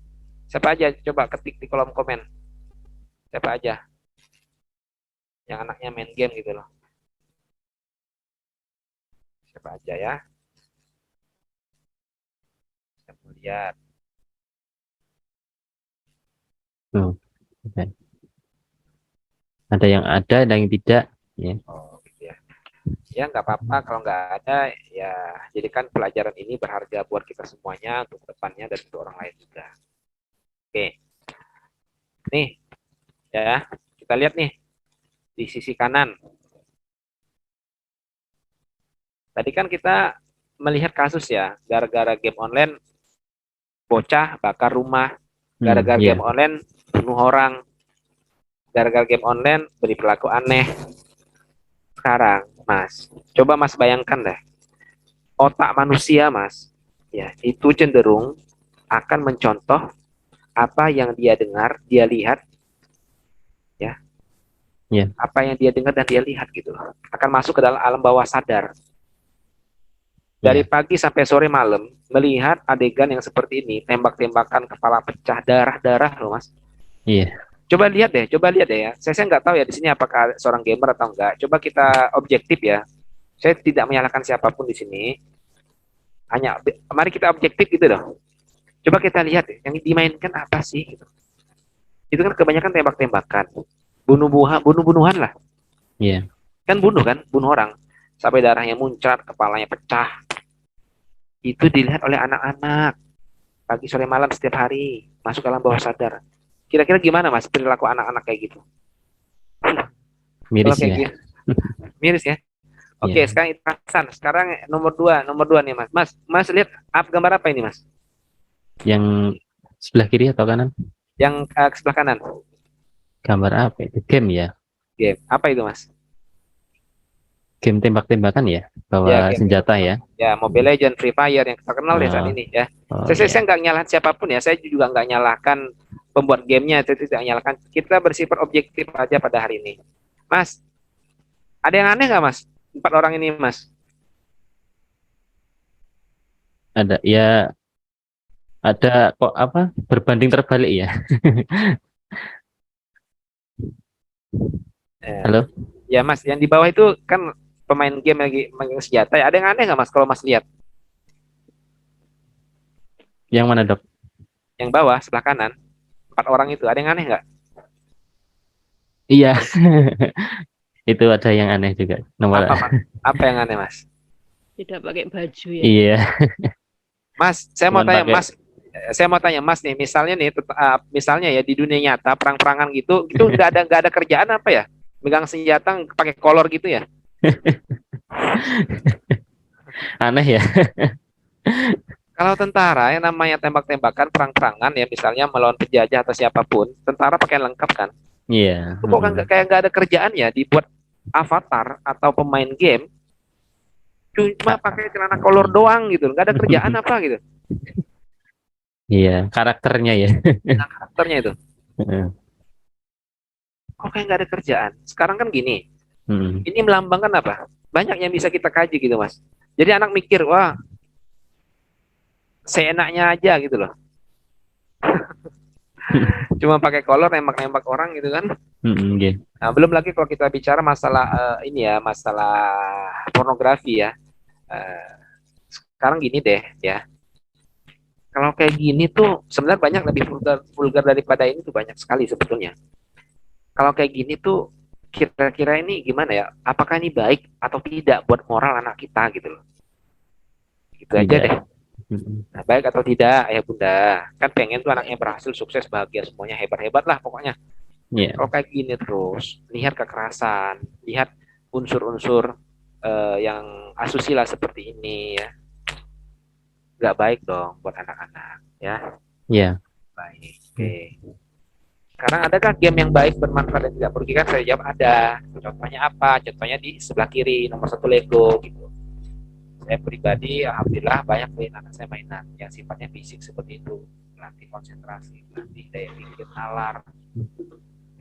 Siapa aja? Coba ketik di kolom komen. Siapa aja yang anaknya main game gitu loh. Siapa aja ya? Saya mau lihat. Oh, oke. Ada yang yang tidak. Ya. Oh, gitu ya. Ya nggak apa-apa kalau nggak ada ya. Jadikan pelajaran ini berharga buat kita semuanya untuk depannya dan untuk orang lain juga. Oke, nih ya kita lihat nih di sisi kanan. Tadi kan kita melihat kasus ya, gara-gara game online bocah bakar rumah, gara-gara game Ya. online bunuh orang, gara-gara game online berperilaku aneh. Sekarang, Mas, coba Mas bayangkan deh, otak manusia, Mas, ya itu cenderung akan mencontoh apa yang dia dengar, dia lihat, ya, Ya. apa yang dia dengar dan dia lihat gitu loh, akan masuk ke dalam alam bawah sadar. Dari Iya. pagi sampai sore malam melihat adegan yang seperti ini, tembak-tembakan, kepala pecah, darah-darah loh Mas. Iya. Coba lihat deh ya. Saya nggak tahu ya di sini apakah seorang gamer atau enggak. Coba kita objektif ya. Saya tidak menyalahkan siapapun di sini. Hanya mari kita objektif gitu loh. Coba kita lihat deh, yang dimainkan apa sih? Gitu. Itu kan kebanyakan tembak-tembakan, bunuh-bunuhan lah. Iya. Kan, bunuh orang. Sampai darahnya muncrat, kepalanya pecah. Itu dilihat oleh anak-anak pagi sore malam setiap hari, masuk alam bawah sadar. Kira-kira gimana Mas perilaku anak-anak kayak gitu? Kalau Miris kayak ya. gitu, miris ya. Oke, Iya. sekarang Hasan. Sekarang nomor dua nih Mas. Mas lihat gambar apa ini Mas? Yang sebelah kiri atau kanan? Yang sebelah kanan. Gambar apa itu? Game ya. Game. Apa itu Mas? Game tembak-tembakan ya. Ya, Bawa game senjata tembak. ya. Ya, Mobile Legends, Free Fire yang terkenal deh saat Oh, ini ya. oh Saya iya. nggak nyalahan siapapun ya. Saya juga nggak nyalahkan pembuat gamenya. Saya tidak nyalahkan. Kita bersifat objektif aja pada hari ini. Mas, ada yang aneh nggak Mas? Empat orang ini Mas. Ada ya, ada kok apa? Berbanding terbalik ya. Eh, Halo? ya Mas, yang di bawah itu kan pemain game lagi megang senjata. Ya. Ada yang aneh nggak Mas kalau Mas lihat? Yang mana, Dok? Yang bawah sebelah kanan, empat orang itu. Ada yang aneh nggak? Iya. Itu ada yang aneh juga. Nomor Apa Mas? Apa yang aneh Mas? Tidak pakai baju ya. iya, Mas, cuman pakai Saya mau tanya Mas nih, misalnya nih, misalnya ya di dunia nyata perang-perangan gitu, itu nggak ada kerjaan apa ya? Megang senjata pakai kolor gitu ya? aneh ya. Kalau tentara yang namanya tembak-tembakan perang-perangan ya, misalnya melawan penjajah atau siapapun, tentara pakai lengkap kan? Iya. Itu kok kayak nggak ada kerjaan ya dibuat avatar atau pemain game cuma pakai celana kolor doang gitu, nggak ada kerjaan apa gitu? Iya, karakternya ya. Nah, karakternya itu. Kok kayak nggak ada kerjaan? Sekarang kan gini, Mm. ini melambangkan apa? Banyak yang bisa kita kaji gitu Mas. Jadi anak mikir, wah seenaknya aja gitu loh. Cuma pakai kolor nembak-nembak orang gitu kan. Iya. Nah, belum lagi kalau kita bicara masalah ini ya, masalah pornografi ya. Eh, sekarang gini deh ya. Kalau kayak gini tuh sebenarnya banyak lebih vulgar daripada ini tuh banyak sekali sebetulnya. Kalau kayak gini tuh kira-kira ini gimana ya? Apakah ini baik atau tidak buat moral anak kita gitu loh. Gitu aja Tidak. deh. Nah, baik atau tidak, ayah bunda. Kan pengen tuh anaknya berhasil, sukses, bahagia, semuanya hebat-hebat lah pokoknya. Iya. Kalau kayak gini terus, lihat kekerasan, lihat unsur-unsur yang asusila seperti ini ya, nggak baik dong buat anak-anak ya. Iya. Baik. Oke. Sekarang adakah game yang baik, bermanfaat dan tidak merugikan? Saya jawab ada. Contohnya apa? Contohnya di sebelah kiri, nomor satu Lego gitu. Saya pribadi, alhamdulillah banyak main anak saya mainan yang sifatnya fisik seperti itu, melatih konsentrasi, melatih daya pikir, nalar.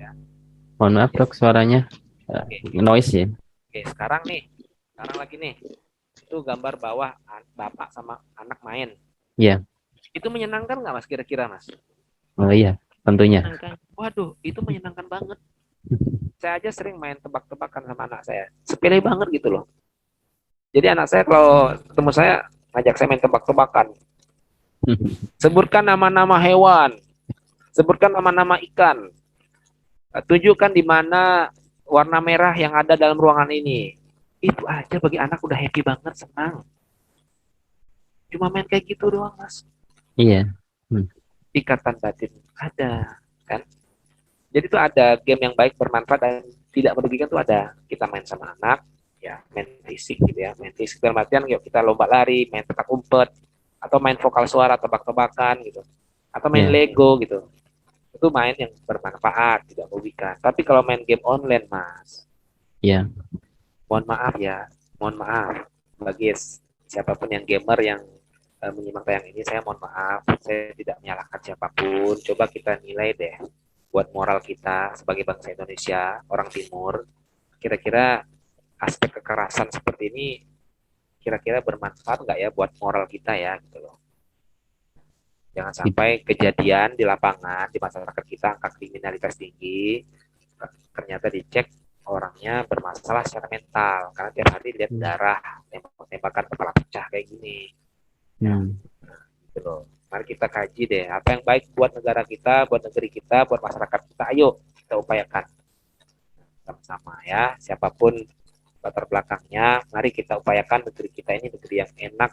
Ya. Mohon maaf, Dok, suaranya Oke. noise ya. Oke, sekarang lagi nih, itu gambar bawah bapak sama anak main. Iya. Itu menyenangkan nggak Mas kira-kira Mas? Oh iya, tentunya. Waduh, itu menyenangkan banget. Saya aja sering main tebak-tebakan sama anak saya, sepele banget gitu loh. Jadi anak saya kalau ketemu saya ngajak saya main tebak-tebakan. Sebutkan nama-nama hewan, sebutkan nama-nama ikan, tunjukkan di mana warna merah yang ada dalam ruangan ini. Itu aja bagi anak udah happy banget, senang. Cuma main kayak gitu doang Mas. Iya. Ikatan batin ada kan. Jadi itu ada game yang baik, bermanfaat dan tidak merugikan tuh ada. Kita main sama anak, ya main fisik gitu ya, main fisik dalam artian yuk kita lomba lari, main petak umpet, atau main vokal suara, tebak-tebakan gitu, atau main Lego gitu. Itu main yang bermanfaat, tidak merugikan. Tapi kalau main game online Mas, Iya. mohon maaf bagi siapapun yang gamer yang menyimak tayang ini, saya mohon maaf, saya tidak menyalahkan siapapun. Coba kita nilai deh buat moral kita sebagai bangsa Indonesia, orang Timur, kira-kira aspek kekerasan seperti ini kira-kira bermanfaat nggak ya buat moral kita ya gitu loh. Jangan sampai kejadian di lapangan di masyarakat kita angka kriminalitas tinggi, ternyata dicek orangnya bermasalah secara mental karena tiap hari lihat darah, tembak-tembakan kepala pecah kayak gini. Hmm. Gitu loh. Mari kita kaji deh apa yang baik buat negara kita, buat negeri kita, buat masyarakat kita. Ayo kita upayakan sama-sama ya. Siapapun latar belakangnya, mari kita upayakan negeri kita ini negeri yang enak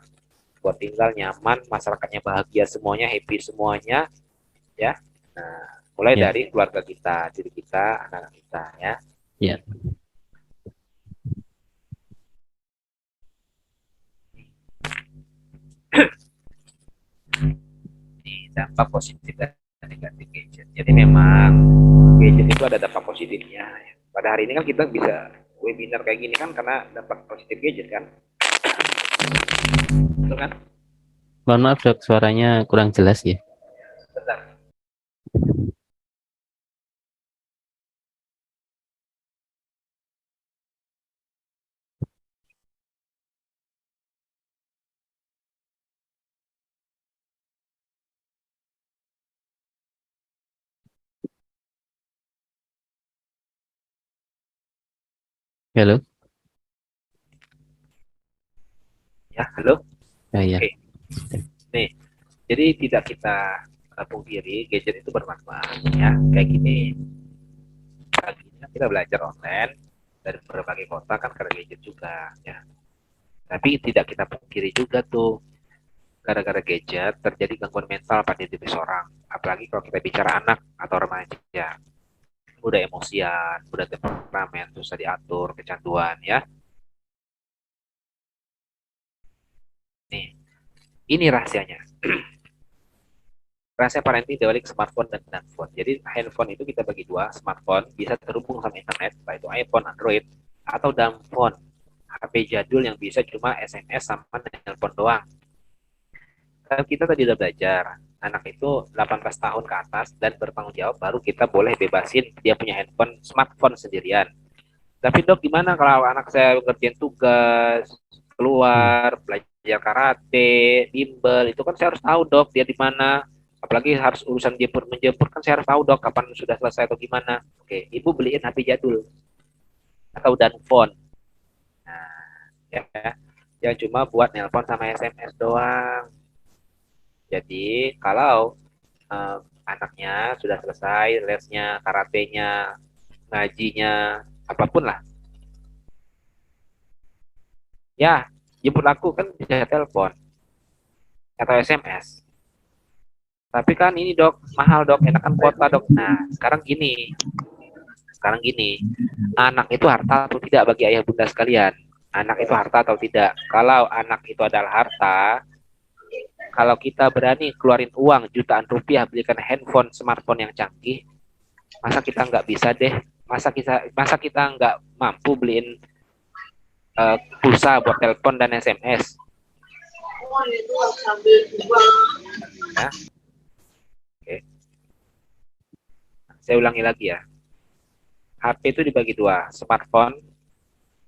buat tinggal, nyaman, masyarakatnya bahagia semuanya, happy semuanya, ya. Nah, mulai Ya. dari keluarga kita, diri kita, anak-anak kita, ya. Ya. Ini dampak positif dan negatif gadget. Jadi memang gadget itu ada dampak positifnya. Pada hari ini kan kita bisa webinar kayak gini kan karena dampak positif gadget kan. Betul kan? Mohon maaf dok, suaranya kurang jelas ya. Bentar. Halo? Ya, halo. Ya. Oke. Nih, jadi tidak kita pungkiri gadget itu bermanfaat ya. Kayak gini. Pagi ini kan kita belajar online dari berbagai kota kan karena gadget juga ya. Tapi tidak kita pungkiri juga tuh gara-gara gadget terjadi gangguan mental pada diri seorang. Apalagi kalau kita bicara anak atau remaja, mudah emosian, mudah temperamen, susah diatur, kecanduan ya. Nih, ini rahasianya. Rahasia parenting dibalik smartphone dan handphone. Jadi handphone itu kita bagi dua, smartphone bisa terhubung sama internet, baik itu iPhone, Android, atau dumbphone, HP jadul yang bisa cuma SMS sama telepon doang. Kan kita tadi udah belajar, anak itu 18 tahun ke atas dan bertanggung jawab baru kita boleh bebasin dia punya handphone, smartphone sendirian. Tapi dok gimana kalau anak saya ngerjain tugas, keluar, belajar karate, bimbel, itu kan saya harus tahu dok dia di mana. Apalagi harus urusan jemput menjemput kan saya harus tahu dok kapan sudah selesai atau gimana. Oke, ibu beliin HP jadul atau dan phone. Nah, ya, yang cuma buat nelpon sama SMS doang. Jadi kalau anaknya sudah selesai lesnya, karatenya, ngajinya, apapun lah, ya jemput aku kan bisa telepon atau SMS. Tapi kan ini dok, mahal dok, enakan kuota dok. Nah, sekarang gini, anak itu harta atau tidak bagi ayah bunda sekalian? Anak itu harta atau tidak? Kalau anak itu adalah harta, kalau kita berani keluarin uang jutaan rupiah belikan handphone, smartphone yang canggih, masa kita nggak bisa deh? Masa kita nggak mampu beliin pulsa buat telepon dan SMS? Ya, oke. Saya ulangi lagi ya. HP itu dibagi dua, smartphone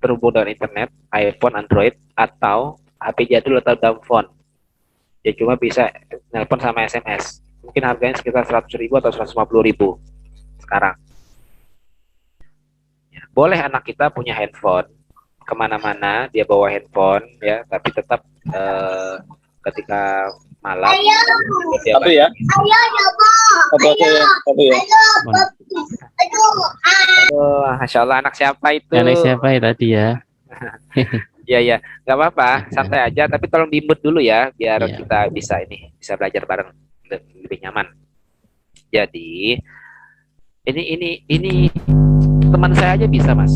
terhubung dengan internet, iPhone, Android, atau HP jadul atau dumb phone. Ya cuma bisa nelpon sama SMS. Mungkin harganya sekitar 100.000 atau 150.000 sekarang. Ya, boleh anak kita punya handphone, kemana-mana dia bawa handphone ya, tapi tetap ketika malam dia Satu ya. Satu ya. Satu ya. Masya Allah, anak siapa itu? Anak siapa ya tadi ya? Ya, nggak apa-apa, santai aja. Tapi tolong di-mute dulu ya, biar Iya. kita bisa belajar bareng lebih nyaman. Jadi ini teman saya aja bisa mas.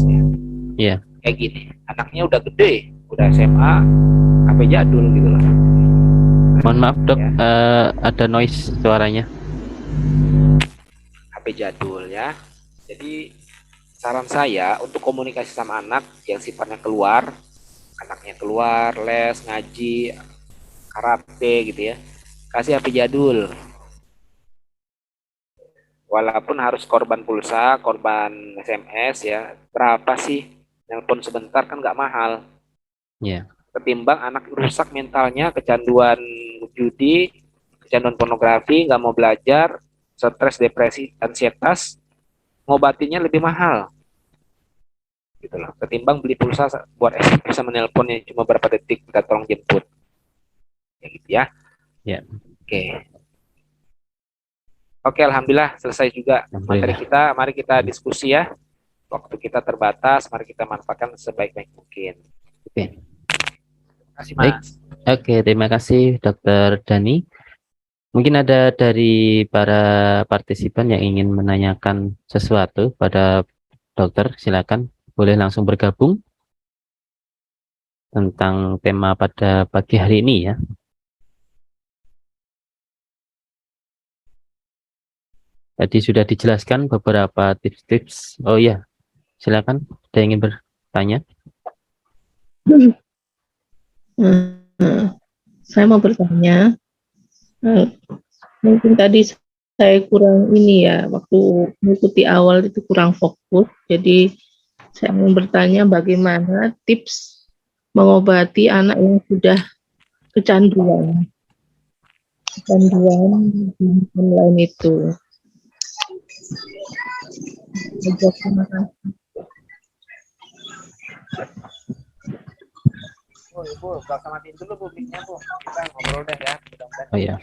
Iya. Kayak gini, anaknya udah gede, udah SMA, HP jadul gitu loh. Mohon maaf dok, Ya. ada noise suaranya. HP jadul ya. Jadi saran saya untuk komunikasi sama anak yang sifatnya keluar, anaknya keluar les, ngaji, karate gitu ya, kasih HP jadul. Walaupun harus korban pulsa, korban SMS ya, berapa sih? Nelpon sebentar kan nggak mahal. Iya. ketimbang anak rusak mentalnya, kecanduan judi, kecanduan pornografi, nggak mau belajar, stres, depresi, ansietas, ngobatinnya lebih mahal gitu loh. Ketimbang beli pulsa buat bisa menelponnya cuma berapa detik, kita tolong jemput. Ya gitu ya. Ya. Oke. Oke, alhamdulillah selesai juga materi kita. Mari kita diskusi ya. Waktu kita terbatas, mari kita manfaatkan sebaik-baik mungkin. Oke. Terima kasih, Baik. Mas. Oke, terima kasih Dokter Dani. Mungkin ada dari para partisipan yang ingin menanyakan sesuatu pada dokter, silakan boleh langsung bergabung tentang tema pada pagi hari ini ya. Tadi sudah dijelaskan beberapa tips-tips. Oh ya, silakan. Ada yang ingin bertanya? Saya mau bertanya, mungkin tadi saya kurang ini ya, waktu mengikuti awal itu kurang fokus, jadi saya mau bertanya bagaimana tips mengobati anak yang sudah kecanduan di online itu. Terima kasih. Oh, Ibu, gak matiin dulu Bu mic-nya, Bu. Kita ngobrol deh ya. Oh ya.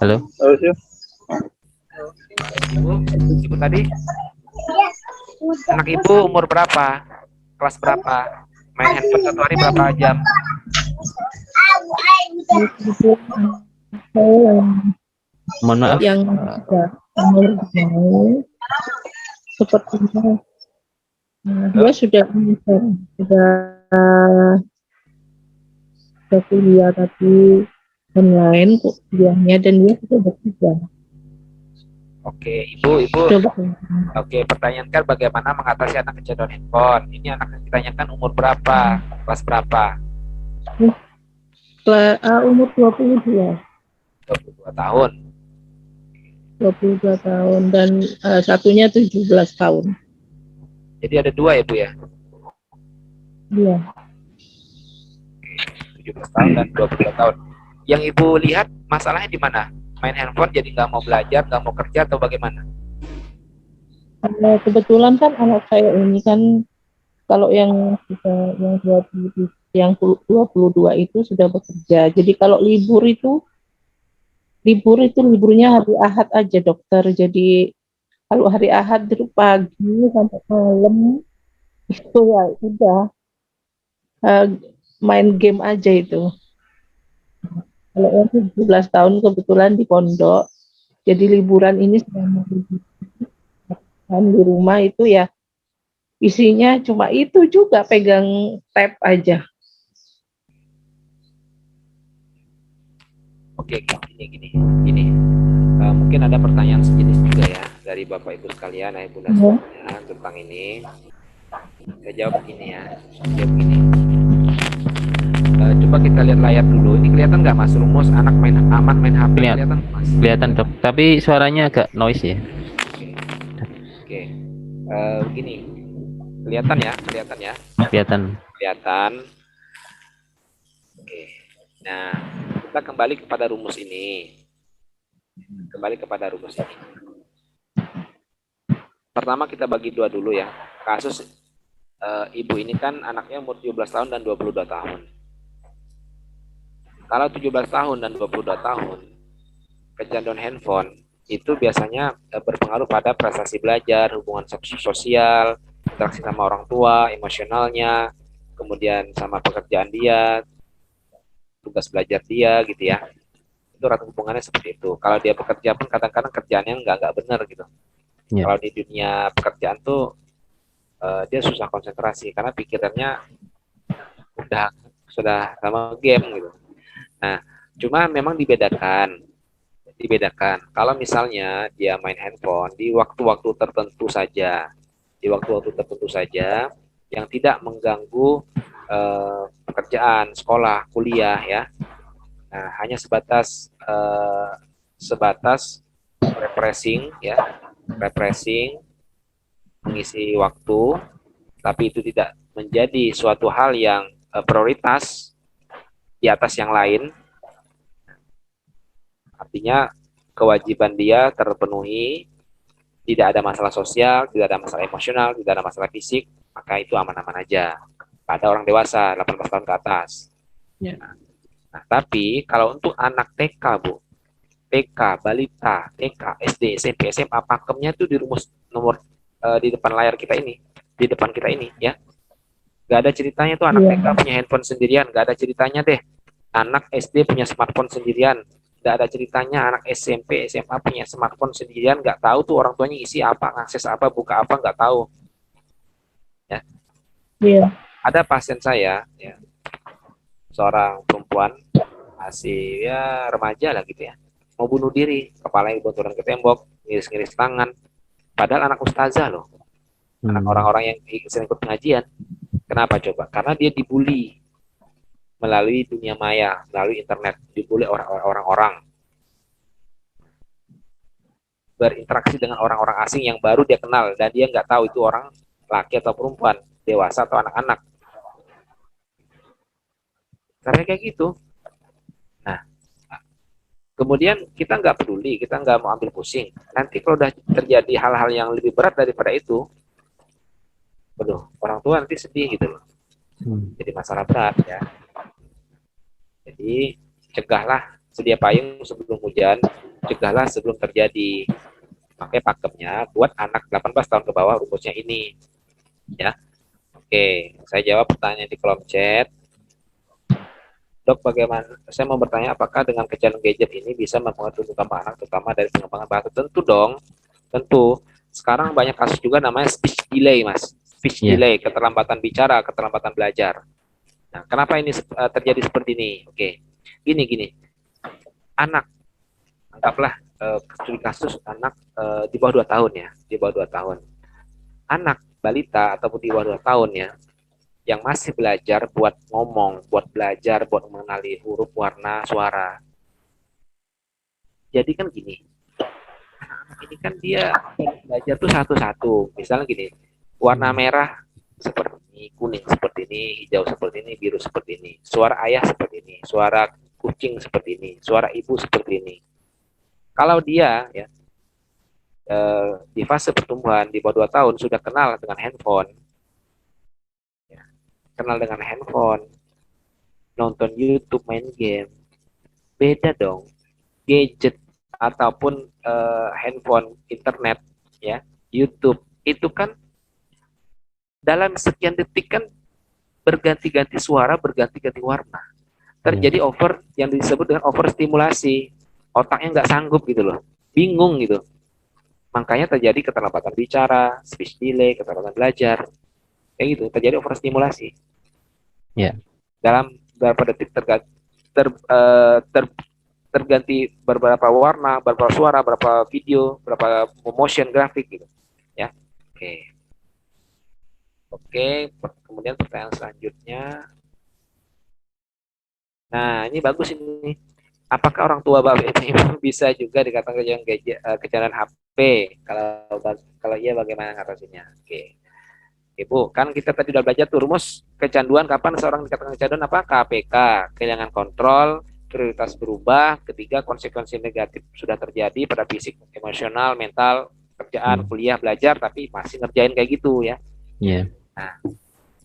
Halo. Halo, Sil. Ibu tadi, anak Ibu umur berapa? Kelas berapa? Main handphone satu hari berapa jam? Mohon maaf. Yang sudah umur sepertinya dia sudah kuliah tapi online kuliahnya dan dia sudah bekerja. Oke, Ibu. Coba. Oke, pertanyaan kan bagaimana mengatasi anak kecanduan handphone? Ini anak yang ditanyakan umur berapa? Kelas berapa? Umur 22 tahun. 22 tahun dan satunya 17 tahun. Jadi ada dua ya Bu ya? Iya. 17 tahun dan 22 tahun. Yang Ibu lihat masalahnya di mana? Main handphone jadi nggak mau belajar, nggak mau kerja atau bagaimana? Kebetulan kan anak saya ini kan kalau yang 22 itu sudah bekerja. Jadi kalau liburnya hari Ahad aja dokter. Jadi kalau hari Ahad dari pagi sampai malam itu ya udah main game aja itu. Kalau yang 17 tahun kebetulan di pondok, jadi liburan ini selama di rumah itu ya isinya cuma itu juga pegang tab aja. Oke, gini. Mungkin ada pertanyaan sejenis juga ya dari Bapak Ibu sekalian, Ibu dan semuanya tentang ini. Saya jawab begini ya. Coba kita lihat layar dulu. Ini kelihatan nggak Mas Rumus anak main HP? Kelihatan Mas? Kelihatan Dok. Tapi suaranya agak noise ya. Oke. Begini. Kelihatan ya? Kelihatan. Oke. Nah, kita kembali kepada rumus ini. Pertama kita bagi dua dulu ya. Kasus ibu ini kan anaknya umur 17 tahun dan 22 tahun. Kalau 17 tahun dan 22 tahun, kecanduan handphone itu biasanya berpengaruh pada prestasi belajar, hubungan sosial, interaksi sama orang tua, emosionalnya, kemudian sama pekerjaan dia, tugas belajar dia gitu ya. Itu rata hubungannya seperti itu. Kalau dia bekerja pun kadang-kadang kerjaannya nggak benar gitu. Yeah. Kalau di dunia pekerjaan tuh dia susah konsentrasi karena pikirannya sudah sama game gitu. Nah, cuma memang dibedakan. Kalau misalnya dia main handphone di waktu-waktu tertentu saja, yang tidak mengganggu pekerjaan, sekolah, kuliah ya. Nah, hanya sebatas refreshing, mengisi waktu, tapi itu tidak menjadi suatu hal yang prioritas di atas yang lain, artinya kewajiban dia terpenuhi, tidak ada masalah sosial, tidak ada masalah emosional, tidak ada masalah fisik, maka itu aman-aman aja. Pada orang dewasa, 18 tahun ke atas. Ya. Nah, tapi kalau untuk anak TK, Bu, TK, balita, TK, SD, SMP, SMA, pakemnya itu di rumus nomor di depan layar kita ini, di depan kita ini, ya. Gak ada ceritanya tuh anak TK punya handphone sendirian, gak ada ceritanya deh. Anak SD punya smartphone sendirian, gak ada ceritanya anak SMP, SMA punya smartphone sendirian, gak tahu tuh orang tuanya isi apa, akses apa, buka apa, gak tahu. Ya. Iya. Ada pasien saya, ya, seorang perempuan masih ya remaja lah gitu ya, mau bunuh diri, kepalanya benturan ke tembok, ngiris-ngiris tangan, padahal anak ustazah loh, anak orang-orang yang sering ikut pengajian. Kenapa coba? Karena dia dibully melalui dunia maya, melalui internet, dibully orang-orang, berinteraksi dengan orang-orang asing yang baru dia kenal, dan dia nggak tahu itu orang laki atau perempuan, dewasa atau anak-anak. Karena kayak gitu. Nah, kemudian kita nggak peduli, kita nggak mau ambil pusing. Nanti kalau udah terjadi hal-hal yang lebih berat daripada itu, aduh, orang tua nanti sedih gitu loh. Jadi masalah berat ya. Jadi cegahlah, sedia payung sebelum hujan, cegahlah sebelum terjadi. Makanya pakemnya buat anak 18 tahun ke bawah rumusnya ini. Ya. Oke, saya jawab pertanyaan di kolom chat. Dok, bagaimana? Saya mau bertanya, apakah dengan kecanduan gadget ini bisa mempengaruhi perkembangan anak, terutama dari pengembangan bahasa? Tentu dong, tentu. Sekarang banyak kasus juga namanya speech delay, Mas. Speech delay, keterlambatan bicara, keterlambatan belajar. Nah, kenapa ini terjadi seperti ini? Oke, gini. Anak, anggaplah studi kasus anak di bawah 2 tahun ya, di bawah 2 tahun. Anak balita ataupun di bawah 2 tahun ya, yang masih belajar buat ngomong, buat belajar, buat mengenali huruf, warna, suara. Jadi kan gini, anak-anak ini kan dia belajar tuh satu-satu. Misalnya gini, warna merah seperti ini, kuning seperti ini, hijau seperti ini, biru seperti ini. Suara ayah seperti ini, suara kucing seperti ini, suara ibu seperti ini. Kalau dia ya di fase pertumbuhan di bawah 2 tahun sudah kenal dengan handphone, nonton YouTube, main game, beda dong. Gadget ataupun handphone, internet, ya, YouTube, itu kan dalam sekian detik kan berganti-ganti suara, berganti-ganti warna. Terjadi over, yang disebut dengan overstimulasi. Otaknya nggak sanggup gitu loh, bingung gitu. Makanya terjadi keterlambatan bicara, speech delay, keterlambatan belajar. Kayak gitu, terjadi overstimulasi. Ya. Dalam beberapa detik terganti beberapa warna, beberapa suara, beberapa video, beberapa motion grafik gitu. Ya. Oke, kemudian pertanyaan selanjutnya. Nah, ini bagus ini. Apakah orang tua Bapak Ibu bisa juga dikatakan kecanduan HP? Kalau iya bagaimana ngatasinnya? Oke. Ibu, kan kita tadi udah belajar tuh rumus kecanduan, kapan seorang dikatakan kecanduan apa? KPK, kehilangan kontrol, prioritas berubah, ketiga konsekuensi negatif sudah terjadi pada fisik, emosional, mental, kerjaan, kuliah, belajar, tapi masih ngerjain kayak gitu ya. Iya. Nah,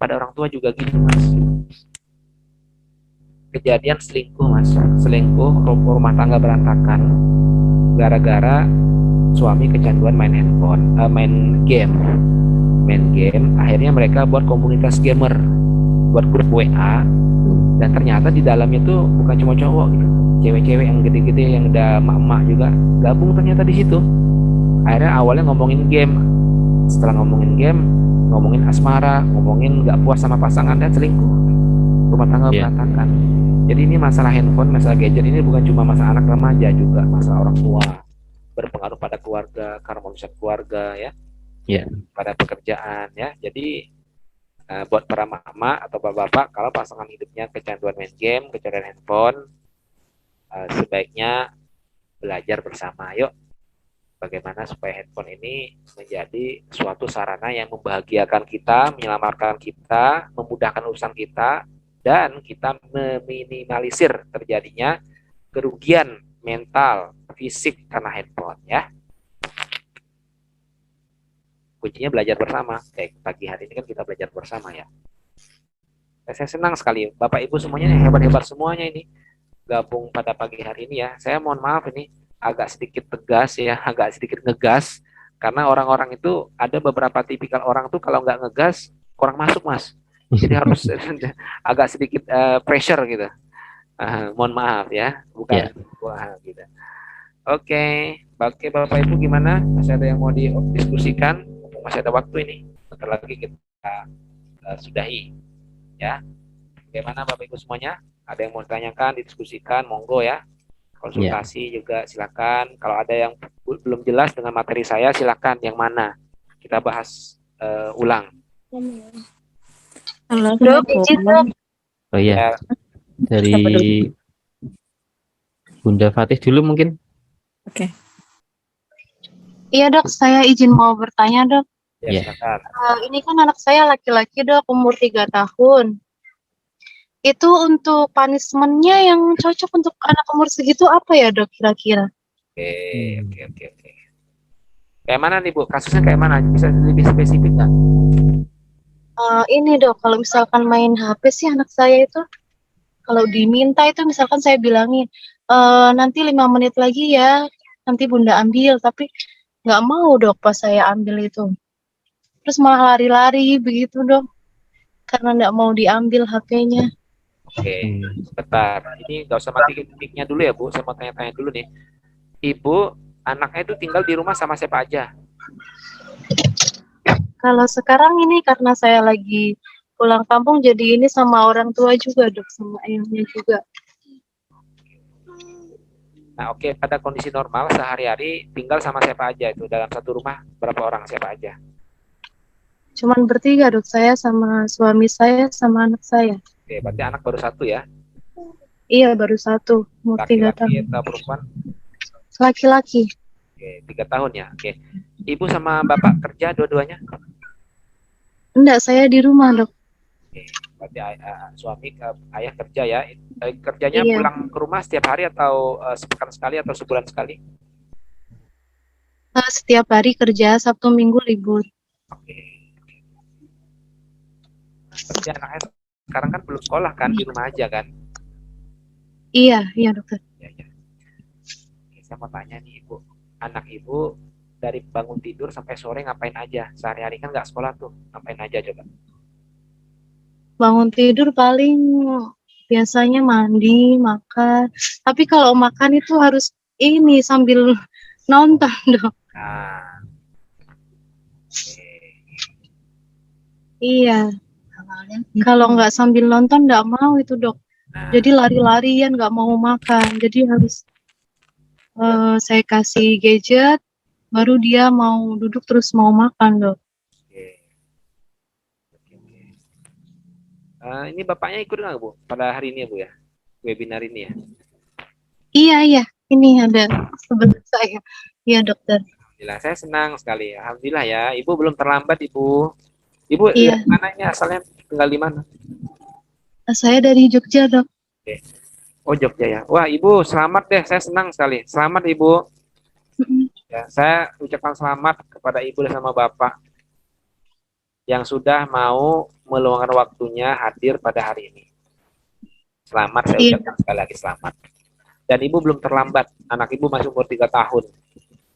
pada orang tua juga gitu, Mas. Kejadian selingkuh, Mas. Selingkuh, rumah tangga berantakan gara-gara suami kecanduan main handphone, main game. Akhirnya mereka buat komunitas gamer, buat grup WA, dan ternyata di dalamnya tuh bukan cuma cowok gitu, cewek-cewek yang gede-gede yang udah emak-emak juga gabung ternyata di situ. Akhirnya awalnya ngomongin game, setelah ngomongin game, ngomongin asmara, ngomongin nggak puas sama pasangan, dan selingkuh, rumah tangga berantakan. Jadi ini masalah handphone, masalah gadget ini bukan cuma masalah anak remaja, juga masalah orang tua, berpengaruh pada keluarga, harmonisasi keluarga ya. Pada pekerjaan ya. Jadi buat para mama atau bapak-bapak, kalau pasangan hidupnya kecanduan main game, kecanduan handphone, sebaiknya belajar bersama. Yuk, bagaimana supaya handphone ini menjadi suatu sarana yang membahagiakan kita, menyelamatkan kita, memudahkan urusan kita, dan kita meminimalisir terjadinya kerugian mental, fisik karena handphone ya. Kuncinya belajar bersama. Kayak pagi hari ini kan kita belajar bersama ya. Saya senang sekali Bapak Ibu semuanya hebat-hebat semuanya ini gabung pada pagi hari ini ya. Saya mohon maaf ini agak sedikit tegas ya, agak sedikit ngegas karena orang-orang itu ada beberapa tipikal orang tuh kalau nggak ngegas kurang masuk Mas. Jadi harus agak sedikit pressure gitu. Mohon maaf ya, bukan wah gitu. Oke, Bapak Ibu gimana? Masih ada yang mau didiskusikan? Masih ada waktu ini. Bentar lagi kita sudahi ya. Bagaimana Bapak Ibu semuanya? Ada yang mau ditanyakan, didiskusikan, monggo ya. Konsultasi juga silakan. Kalau ada yang belum jelas dengan materi saya, silakan yang mana. Kita bahas ulang. Halo, Dok, izin dok. Oh iya, dari Bunda Fatih dulu mungkin. Iya dok, saya izin mau bertanya dok. Ya, Iya. silakan. Ini kan anak saya laki-laki dok, umur 3 tahun. Itu untuk punishment-nya yang cocok untuk anak umur segitu apa ya dok kira-kira? Oke. Kayak mana nih Bu? Kasusnya kayak mana? Bisa lebih spesifik nggak? Ini dok, kalau misalkan main HP sih anak saya itu, kalau diminta itu misalkan saya bilangin, nanti 5 menit lagi ya, nanti bunda ambil, tapi nggak mau dok pas saya ambil itu. Terus malah lari-lari begitu dok, karena nggak mau diambil HP-nya. Oke, sebentar. Ini nggak usah mati mic-nya dulu ya Bu. Saya mau tanya-tanya dulu nih. Ibu, anaknya itu tinggal di rumah sama siapa aja? Kalau sekarang ini karena saya lagi pulang kampung, jadi ini sama orang tua juga dok, sama ayahnya juga. Nah, oke, pada kondisi normal sehari-hari tinggal sama siapa aja itu dalam satu rumah berapa orang siapa aja? Cuman bertiga dok, saya sama suami saya sama anak saya. Oke, berarti anak baru satu ya? Iya baru satu, umur 3 Laki-laki tahun. atau perempuan? Laki-laki. Oke, 3 tahun ya. Oke, Ibu sama Bapak kerja dua-duanya? Enggak, saya di rumah dok. Oke, berarti suami ayah kerja ya? Kerjanya Iya. pulang ke rumah setiap hari atau sepekan sekali atau sebulan sekali? Setiap hari kerja, Sabtu Minggu libur. Oke. Berarti anaknya sekarang kan belum sekolah kan, di rumah aja kan? Iya dokter. Ya. Oke, saya mau tanya nih Ibu, anak Ibu dari bangun tidur sampai sore ngapain aja? Sehari-hari kan nggak sekolah tuh, ngapain aja coba? Bangun tidur paling biasanya mandi, makan. Tapi kalau makan itu harus ini sambil nonton dok. Nah, oke. Iya. Kalau nggak sambil nonton nggak mau itu dok. Nah, Jadi lari-larian nggak mau makan. Jadi harus saya kasih gadget, baru dia mau duduk terus mau makan dok. oke. Ini bapaknya ikut nggak Bu pada hari ini ya Bu ya? Webinar ini ya? Iya. Ini ada sebelah saya. Iya dokter. Alhamdulillah, saya senang sekali. Alhamdulillah ya, Ibu belum terlambat Ibu. Ibu Iya. dari mana ini asalnya, tinggal di mana? Saya dari Jogja dok. Oh Jogja ya. Wah Ibu selamat deh, saya senang sekali. Selamat Ibu. Ya, saya ucapkan selamat kepada Ibu dan sama Bapak yang sudah mau meluangkan waktunya hadir pada hari ini. Selamat, saya Iya. ucapkan sekali lagi selamat. Dan Ibu belum terlambat, anak Ibu masih umur 3 tahun.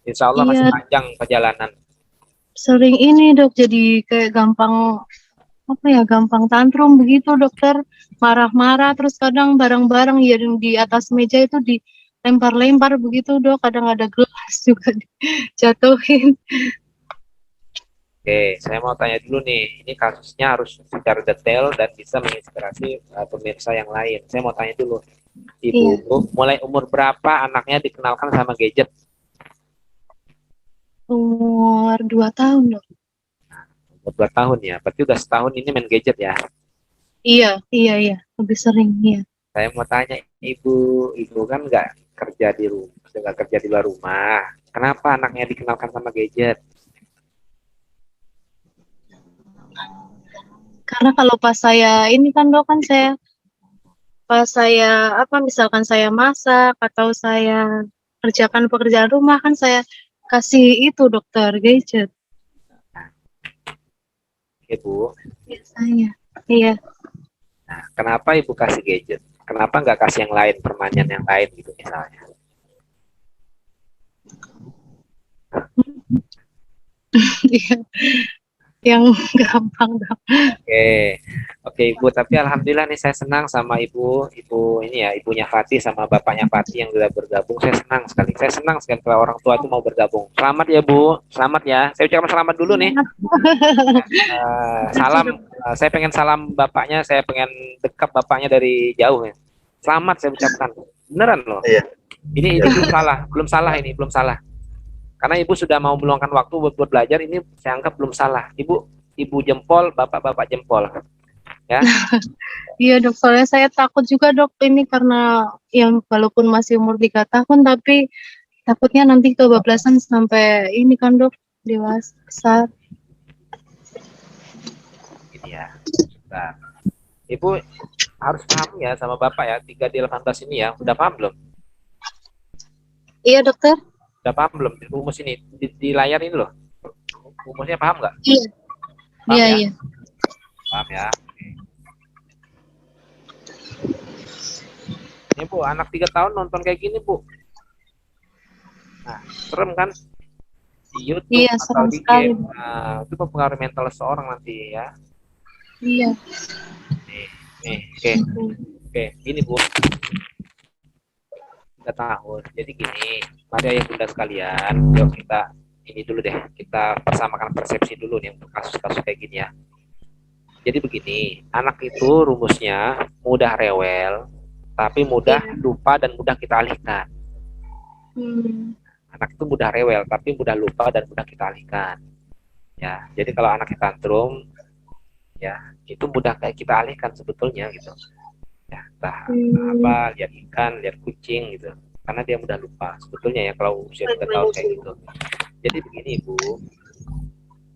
Insya Allah masih Iya. panjang perjalanan. Sering ini dok, jadi kayak gampang gampang tantrum begitu dokter, marah-marah, terus kadang barang-barang yang di atas meja itu dilempar-lempar begitu dok, kadang ada gelas juga dijatuhin. Oke, saya mau tanya dulu nih, ini kasusnya harus secara detail dan bisa menginspirasi pemirsa yang lain. Saya mau tanya dulu, Ibu, mulai umur berapa anaknya dikenalkan sama gadget? Umur 2 tahun dok. Umur 2 tahun ya, berarti udah setahun ini main gadget ya. Iya, lebih sering ya. Saya mau tanya Ibu kan nggak kerja di rumah, nggak kerja di luar rumah. Kenapa anaknya dikenalkan sama gadget? Karena kalau pas saya ini kan dok, kan saya pas saya apa misalkan saya masak atau saya kerjakan pekerjaan rumah kan saya kasih itu dokter gadget Ibu, biasanya. Iya. nah, kenapa ibu kasih gadget? Kenapa nggak kasih yang lain, permainan yang lain gitu misalnya? Iya. Yang gampang dok. Oke, oke Ibu. Tapi alhamdulillah nih saya senang sama Ibu ini ya, ibunya Fatih sama bapaknya Fatih yang sudah bergabung. Saya senang sekali. Saya senang sekali kalau orang tua itu mau bergabung. Selamat ya Bu, selamat ya. Saya ucapkan selamat dulu nih. Salam. Saya pengen salam bapaknya. Saya pengen dekat bapaknya dari jauh ya. Selamat saya ucapkan. Beneran loh. Iya. Ini belum salah ini, belum salah. Karena ibu sudah mau meluangkan waktu buat belajar, ini saya anggap belum salah. Ibu jempol, bapak jempol. Ya. Iya dok, soalnya saya takut juga dok ini karena yang walaupun masih umur 3 tahun tapi takutnya nanti kebablasan sampai ini kan dok dewasa. Ini ya. Nah, ibu harus paham ya sama bapak ya, 3D18 ini ya. Udah paham belum? Iya dokter. Udah paham belum? Rumus ini di layar ini loh. Rumusnya paham nggak? Iya. Paham Iya ya? iya. Paham ya? Oke. Ini Bu, anak 3 tahun nonton kayak gini Bu. Nah, serem kan? Di YouTube Iya, atau serem di sekali. game. Nah, itu mempengaruhi mental seseorang nanti ya. Iya. Nih, oke, ini Bu. 3 tahun. Jadi gini, mari ayah bunda sekalian, yuk kita ini dulu deh, kita persamakan persepsi dulu nih untuk kasus-kasus kayak gini ya. Jadi begini, anak itu rumusnya mudah rewel, tapi mudah lupa dan mudah kita alihkan. Anak itu mudah rewel, tapi mudah lupa dan mudah kita alihkan. Ya, jadi kalau anaknya tantrum, ya itu mudah kayak kita alihkan sebetulnya gitu. Ya, entah apa, lihat ikan, lihat kucing gitu. Karena dia mudah lupa sebetulnya ya kalau usia 3 tahun kayak gitu. Jadi begini Bu.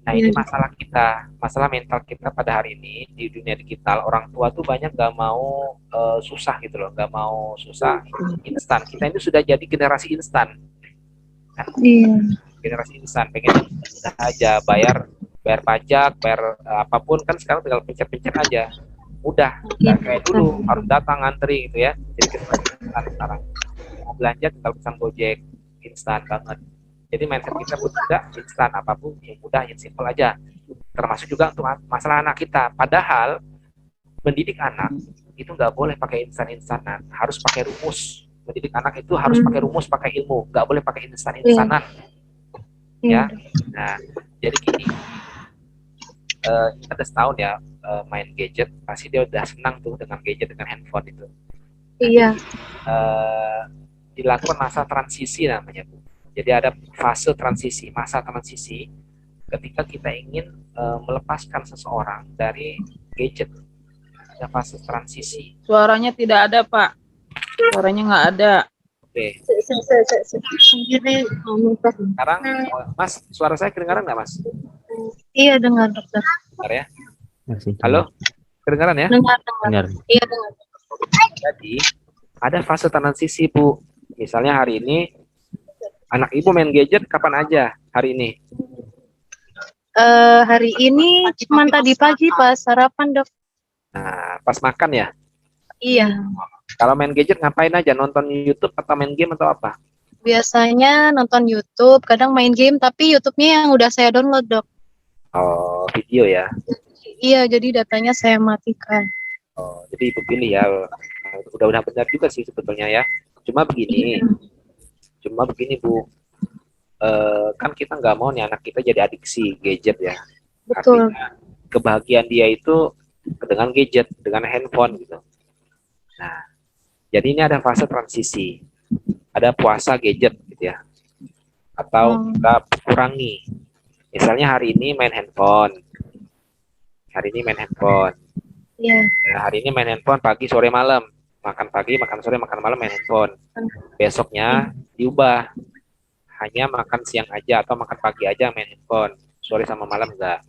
Nah ini masalah kita, masalah mental kita pada hari ini di dunia digital. Orang tua tuh banyak gak mau susah gitu loh, gak mau susah instan. Kita ini sudah jadi generasi instan. Nah, generasi instan, pengen mudah aja bayar pajak, bayar apapun kan sekarang tinggal pencet-pencet aja. Udah, nggak kayak dulu harus datang ngantri gitu ya. Jadi kita instan sekarang mau belanja tinggal pesan Gojek, instan banget. Jadi mindset kita pun juga instan, apapun yang mudah, yang simpel aja. Termasuk juga untuk masalah anak kita. Padahal mendidik anak itu nggak boleh pakai instan-instanan, harus pakai rumus. Mendidik anak itu harus pakai rumus, pakai ilmu, nggak boleh pakai instan-instanan. Ya, nah jadi gini. Ada setahun ya main gadget, pasti dia udah senang tuh dengan gadget, dengan handphone itu. Iya. Dilakukan masa transisi namanya Bu. Jadi ada fase transisi, masa transisi ketika kita ingin melepaskan seseorang dari gadget. Ada fase transisi. Suaranya tidak ada Pak, suaranya nggak ada. Oke. Sendiri Sekarang Mas, suara saya kedengaran nggak Mas? Iya dengar dokter. Dengar ya? Halo? Kedengaran ya? Dengar. Iya dengar. Jadi ada fase transisi Bu. Misalnya hari ini anak ibu main gadget kapan aja hari ini? Hari ini cuma tadi pagi pas sarapan dok. Nah, pas makan ya? Iya. Kalau main gadget ngapain aja? Nonton YouTube atau main game atau apa? Biasanya nonton YouTube, kadang main game, tapi YouTube-nya yang udah saya download dok. Oh, video ya? Iya, jadi datanya saya matikan. Oh, jadi ibu pilih ya. Udah benar juga sih sebetulnya ya. Cuma begini Bu. Kan kita nggak mau nih anak kita jadi adiksi gadget ya. Betul. Artinya kebahagiaan dia itu dengan gadget, dengan handphone gitu. Nah, jadi ini ada fase transisi. Ada puasa gadget gitu ya. Atau kita kurangi. Misalnya hari ini main handphone. Iya. Nah, hari ini main handphone pagi, sore, malam. Makan pagi, makan sore, makan malam, main handphone. Besoknya diubah. hanya makan siang aja atau makan pagi aja main handphone, sore sama malam enggak.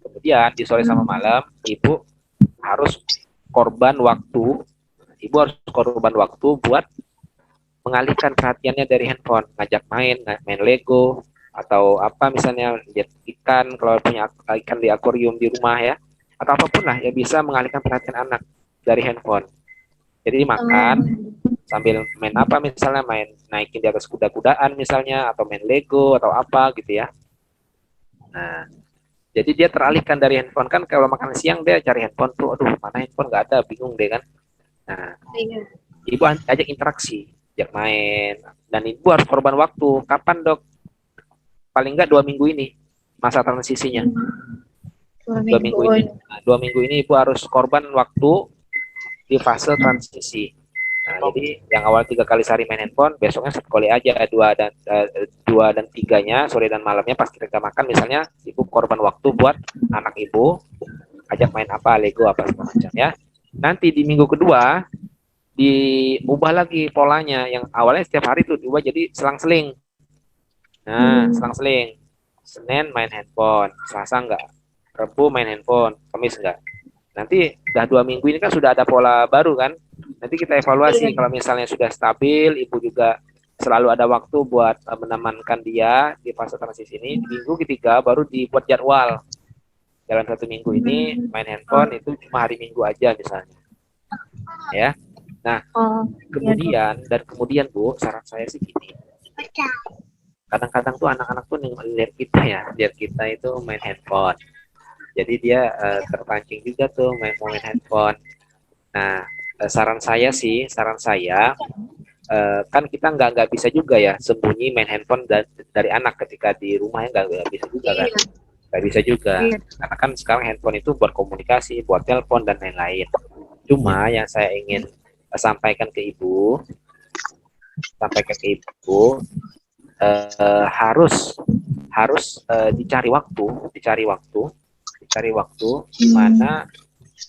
Kemudian di sore sama malam ibu harus korban waktu, ibu harus korban waktu buat mengalihkan perhatiannya dari handphone, ngajak main Lego atau apa misalnya lihat ikan kalau punya ikan di akuarium di rumah ya, atau apapun lah ya bisa mengalihkan perhatian anak dari handphone. Jadi makan sambil main apa misalnya main naikin di atas kuda-kudaan misalnya atau main Lego atau apa gitu ya. Nah, jadi dia teralihkan dari handphone kan kalau makan siang dia cari handphone tuh, aduh mana handphone nggak ada, bingung deh kan. Nah, ibu ajak interaksi, ajak main, dan ibu harus korban waktu. Kapan dok? Paling nggak 2 minggu ini masa transisinya. 2 minggu ini. Nah, 2 minggu ini ibu harus korban waktu di fase transisi. Nah, jadi yang awal 3 kali sehari main handphone, besoknya 1 kali aja 2 dan 3-nya sore dan malamnya pas kita makan misalnya ibu korban waktu buat anak ibu, ajak main apa Lego apa segala macam ya. Nanti di minggu kedua diubah lagi polanya, yang awalnya setiap hari tuh diubah jadi selang-seling. Nah, selang-seling. Senin main handphone, Selasa enggak, Rabu main handphone, Kamis enggak. Nanti udah 2 minggu ini kan sudah ada pola baru kan. Nanti kita evaluasi kalau misalnya sudah stabil, ibu juga selalu ada waktu buat menemankan dia di fase transisi ini. Di minggu ketiga baru dibuat jadwal. Dalam 1 minggu ini main handphone itu cuma hari Minggu aja misalnya. Ya. Nah, kemudian Bu, saran saya sih gini. Kadang-kadang tuh anak-anak tuh lihat kita itu main handphone. Jadi dia terpancing juga tuh main handphone. Nah, saran saya kan kita nggak bisa juga ya sembunyi main handphone dari anak ketika di rumah ya, nggak bisa juga kan, nggak bisa juga. Karena kan sekarang handphone itu buat komunikasi, buat telepon dan lain-lain. Cuma yang saya ingin sampaikan ke ibu harus dicari waktu di mana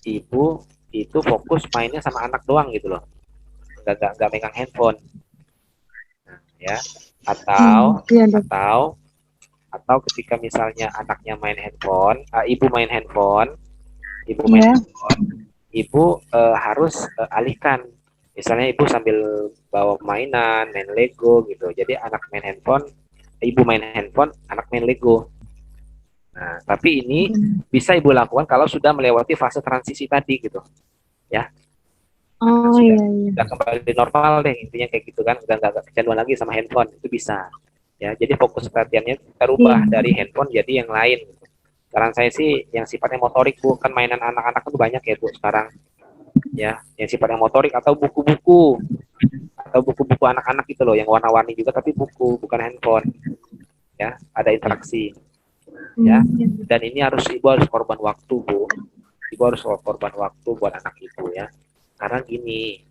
ibu itu fokus mainnya sama anak doang gitu loh, nggak megang handphone. Nah, ya atau ketika misalnya anaknya main handphone, ibu main handphone, ibu harus alihkan. Misalnya ibu sambil bawa mainan, main Lego gitu. Jadi anak main handphone, ibu main handphone, anak main Lego. Nah, tapi ini bisa ibu lakukan kalau sudah melewati fase transisi tadi gitu, ya. Sudah kembali normal deh, intinya kayak gitu kan, udah nggak kecanduan lagi sama handphone, itu bisa. Ya, jadi fokus perhatiannya kita rubah dari handphone jadi yang lain. Gitu. Saran saya sih yang sifatnya motorik Bu, kan mainan anak-anak itu banyak ya Bu sekarang. Ya, yang sifatnya motorik atau buku-buku anak-anak gitu loh, yang warna-warni juga tapi buku bukan handphone. Ya, ada interaksi. Ya, dan ini ibu harus korban waktu Bu, ibu harus korban waktu buat anak ibu ya, karena gini,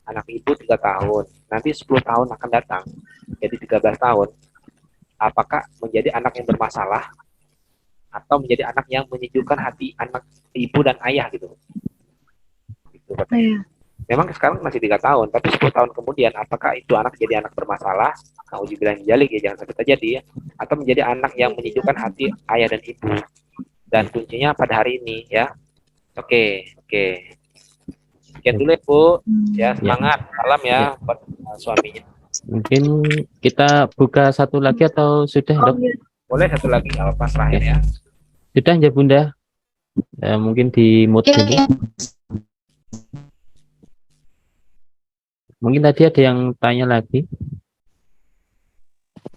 anak ibu 3 tahun, nanti 10 tahun akan datang, jadi 13 tahun, apakah menjadi anak yang bermasalah atau menjadi anak yang menyejukkan hati anak ibu dan ayah gitu. Memang sekarang masih 3 tahun, tapi 10 tahun kemudian apakah itu anak jadi anak bermasalah, nauzubillah min dzalik ya, jangan sampai terjadi ya, atau menjadi anak yang menyejukkan hati ayah dan ibu. Dan kuncinya pada hari ini ya. Oke. Sekian dulu ya Bu, ya semangat, salam ya buat suaminya. Mungkin kita buka satu lagi atau sudah dok? Boleh satu lagi kalau pas terakhir ya. Sudah ya Bunda? Mungkin di mute dulu. Mungkin tadi ada yang tanya lagi.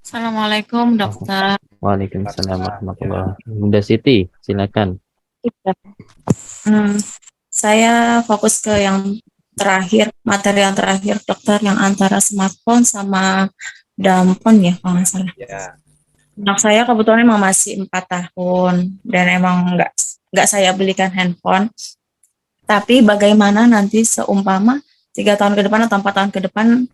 Assalamualaikum dokter. Waalaikumsalam warahmatullahi wabarakatuh. Bunda Siti, silakan. Saya fokus ke yang terakhir, materi yang terakhir dokter, yang antara smartphone sama dampon ya kalau nggak salah. Ya. Anak saya kebetulan emang masih 4 tahun dan emang nggak saya belikan handphone. Tapi bagaimana nanti seumpama 3 tahun ke depan atau 4 tahun ke depan,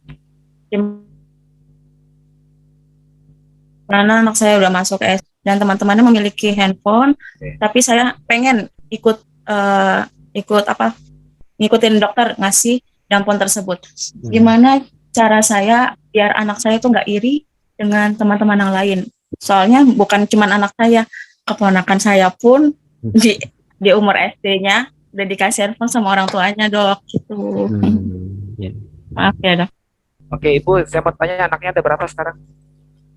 karena anak saya udah masuk SD dan teman-temannya memiliki handphone, tapi saya pengen ngikutin dokter ngasih dampon tersebut. Gimana cara saya biar anak saya tuh nggak iri dengan teman-teman yang lain. Soalnya bukan cuma anak saya, keponakan saya pun di umur SD-nya udah dikasih handphone sama orang tuanya, Dok. Gitu. Ya. Maaf ya, Dok. Oke, Ibu, saya mau tanya anaknya ada berapa sekarang?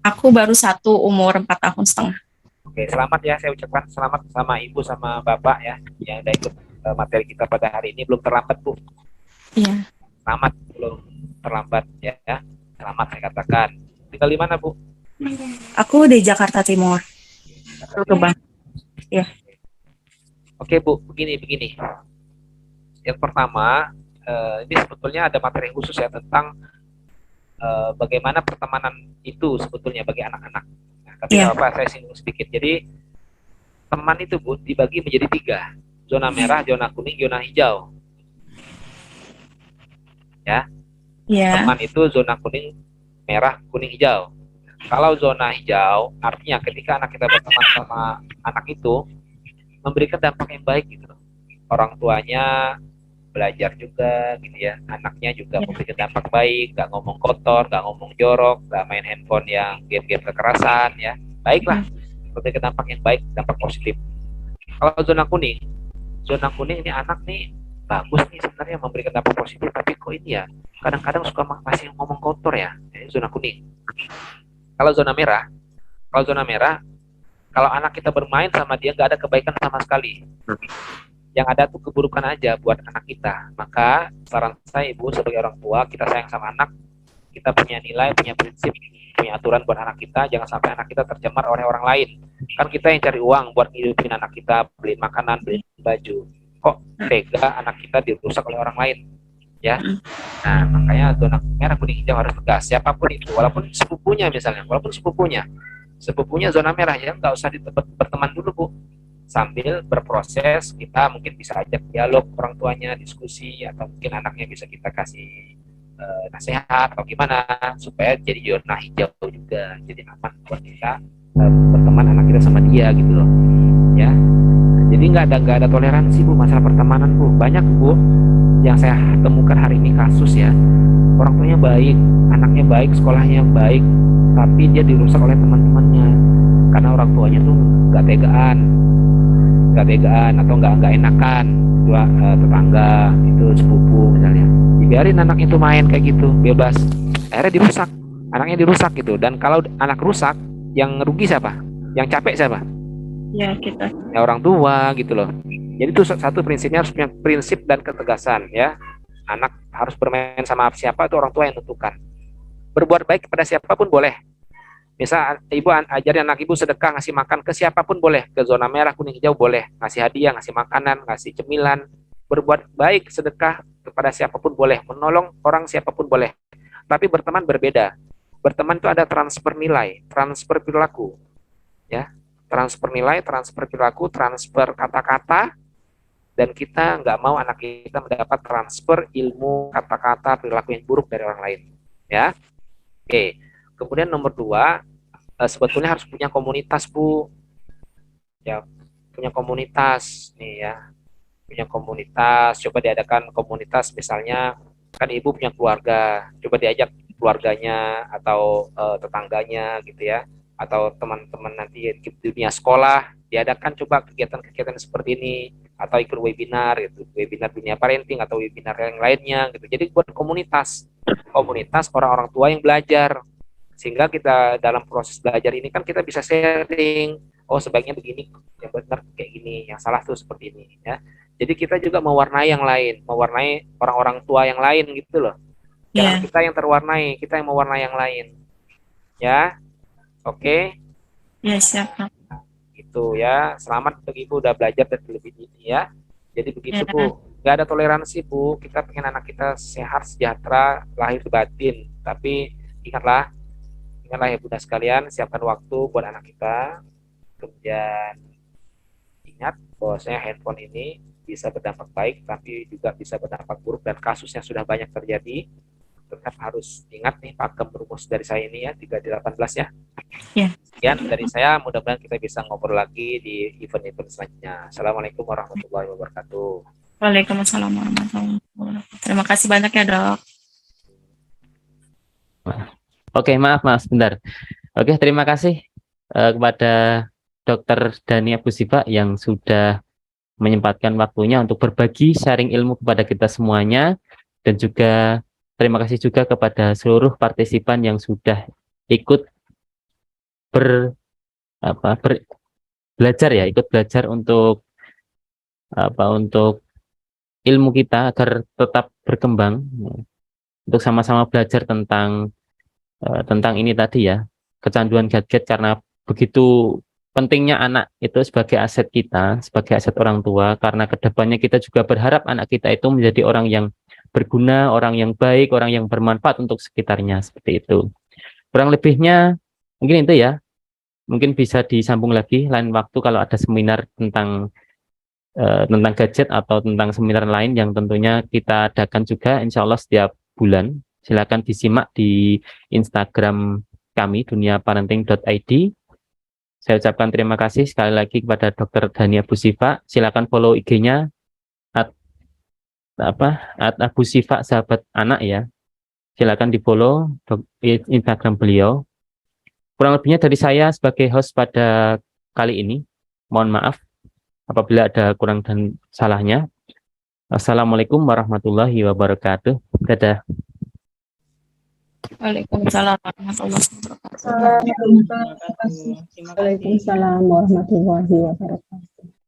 Aku baru 1 umur 4 tahun setengah. Oke, selamat ya, saya ucapkan selamat sama Ibu sama Bapak ya yang udah ikut materi kita pada hari ini. Belum terlambat, Bu. Iya. Selamat, belum terlambat ya. Selamat saya katakan. Tinggal di mana, Bu? Aku di Jakarta Timur. Kebang. Ya. Oke, Bu, begini. Yang pertama, ini sebetulnya ada materi khusus ya tentang bagaimana pertemanan itu sebetulnya bagi anak-anak. Nah, tapi saya singgung sedikit. Jadi teman itu, Bu, dibagi menjadi 3. Zona merah, zona kuning, zona hijau. Ya. Teman itu zona kuning, merah, kuning, hijau. Kalau zona hijau, artinya ketika anak kita berteman sama anak itu memberikan dampak yang baik gitu loh. Orang tuanya belajar juga gitu ya, anaknya juga memberikan dampak baik, gak ngomong kotor, gak ngomong jorok, gak main handphone yang game-game kekerasan ya. Baiklah, memberikan dampak yang baik, dampak positif. Kalau zona kuning ini anak nih bagus nih sebenarnya memberikan dampak positif, tapi kok ini ya kadang-kadang suka masih ngomong kotor ya. Ini zona kuning. Kalau zona merah, kalau anak kita bermain sama dia nggak ada kebaikan sama sekali, yang ada tuh keburukan aja buat anak kita. Maka saran saya, Ibu, sebagai orang tua, kita sayang sama anak, kita punya nilai, punya prinsip, punya aturan buat anak kita, jangan sampai anak kita tercemar oleh orang lain. Kan kita yang cari uang buat ngidupin anak kita, beliin makanan, beliin baju. Kok tega anak kita dirusak oleh orang lain? Ya, nah makanya zona merah, kuning, hijau harus tegas. Siapapun itu, walaupun sepupunya misalnya, sepupunya zona merah ya, nggak usah berteman dulu, Bu. Sambil berproses, kita mungkin bisa ajak dialog orang tuanya, diskusi, atau mungkin anaknya bisa kita kasih nasihat atau gimana supaya jadi zona hijau juga, jadi aman buat kita berteman anak kita sama dia gitu loh, ya. Jadi nggak ada toleransi, Bu, masalah pertemanan, Bu. Banyak, Bu, yang saya temukan hari ini kasus ya, orang tuanya baik, anaknya baik, sekolahnya baik, tapi dia dirusak oleh teman-temannya karena orang tuanya tuh nggak tegaan atau nggak enakan, tetangga itu sepupu misalnya, dibiarin anak itu main kayak gitu bebas, akhirnya anaknya dirusak gitu. Dan kalau anak rusak, yang rugi siapa? Yang capek siapa? Ya, kita. Ya orang tua gitu loh. Jadi itu satu prinsipnya, harus punya prinsip dan ketegasan ya. Anak harus bermain sama siapa itu orang tua yang tentukan. Berbuat baik kepada siapapun boleh. Misal ibu ajarin anak ibu sedekah, ngasih makan ke siapapun boleh, ke zona merah, kuning, hijau boleh, ngasih hadiah, ngasih makanan, ngasih cemilan, berbuat baik sedekah kepada siapapun boleh, menolong orang siapapun boleh. Tapi berteman berbeda. Berteman itu ada transfer nilai, transfer perilaku, ya, transfer nilai, transfer perilaku, transfer kata-kata, dan kita nggak mau anak kita mendapat transfer ilmu, kata-kata, perilaku yang buruk dari orang lain, ya. Oke. Kemudian nomor 2, sebetulnya harus punya komunitas, Bu. Ya, punya komunitas nih ya. Punya komunitas, coba diadakan komunitas, misalnya kan ibu punya keluarga, coba diajak keluarganya atau tetangganya gitu ya, atau teman-teman nanti di dunia sekolah, diadakan coba kegiatan-kegiatan seperti ini, atau ikut webinar gitu, webinar dunia parenting atau webinar yang lainnya gitu. Jadi buat komunitas orang-orang tua yang belajar, sehingga kita dalam proses belajar ini kan kita bisa sharing, oh sebaiknya begini, yang benar kayak gini, yang salah tuh seperti ini ya. Jadi kita juga mewarnai yang lain, mewarnai orang-orang tua yang lain gitu loh. Jangan kita yang terwarnai, kita yang mewarnai yang lain. Ya. Oke. Ya, siap. Gitu ya. Selamat bagi Ibu udah belajar dari lebih dini ya. Jadi begitu, Bu. Gak ada toleransi, Bu. Kita pengen anak kita sehat, sejahtera, lahir batin. Tapi ingatlah ya Bunda sekalian, siapkan waktu buat anak kita. Kemudian ingat bahwasanya handphone ini bisa berdampak baik, tapi juga bisa berdampak buruk, dan kasusnya sudah banyak terjadi. Tetap harus ingat nih pakem rumus dari saya ini ya, 3-18 ya. Sekian dari saya, mudah-mudahan kita bisa ngobrol lagi di event-event selanjutnya. Assalamualaikum warahmatullahi wabarakatuh. Waalaikumsalam warahmatullahi wabarakatuh. Terima kasih banyak ya, Dok. Oke, maaf sebentar. Oke, terima kasih kepada Dr. Dani Abusifa yang sudah menyempatkan waktunya untuk berbagi sharing ilmu kepada kita semuanya, dan juga terima kasih juga kepada seluruh partisipan yang sudah ikut belajar ya, ikut belajar untuk untuk ilmu kita agar tetap berkembang, untuk sama-sama belajar tentang ini tadi ya, kecanduan gadget, karena begitu pentingnya anak itu sebagai aset kita, sebagai aset orang tua, karena kedepannya kita juga berharap anak kita itu menjadi orang yang berguna, orang yang baik, orang yang bermanfaat untuk sekitarnya, seperti itu. Kurang lebihnya mungkin itu ya, mungkin bisa disambung lagi lain waktu kalau ada seminar tentang gadget atau tentang seminar lain yang tentunya kita adakan juga insya Allah setiap bulan. Silakan disimak di Instagram kami duniaparenting.id. Saya ucapkan terima kasih sekali lagi kepada Dr. Dani Abusifa. Silakan follow IG-nya @abusifa sahabat anak ya. Silakan di-follow Instagram beliau. Kurang lebihnya dari saya sebagai host pada kali ini. Mohon maaf apabila ada kurang dan salahnya. Assalamualaikum warahmatullahi wabarakatuh. Dadah. Waalaikumsalam warahmatullahi wabarakatuh. Waalaikumsalam warahmatullahi wabarakatuh.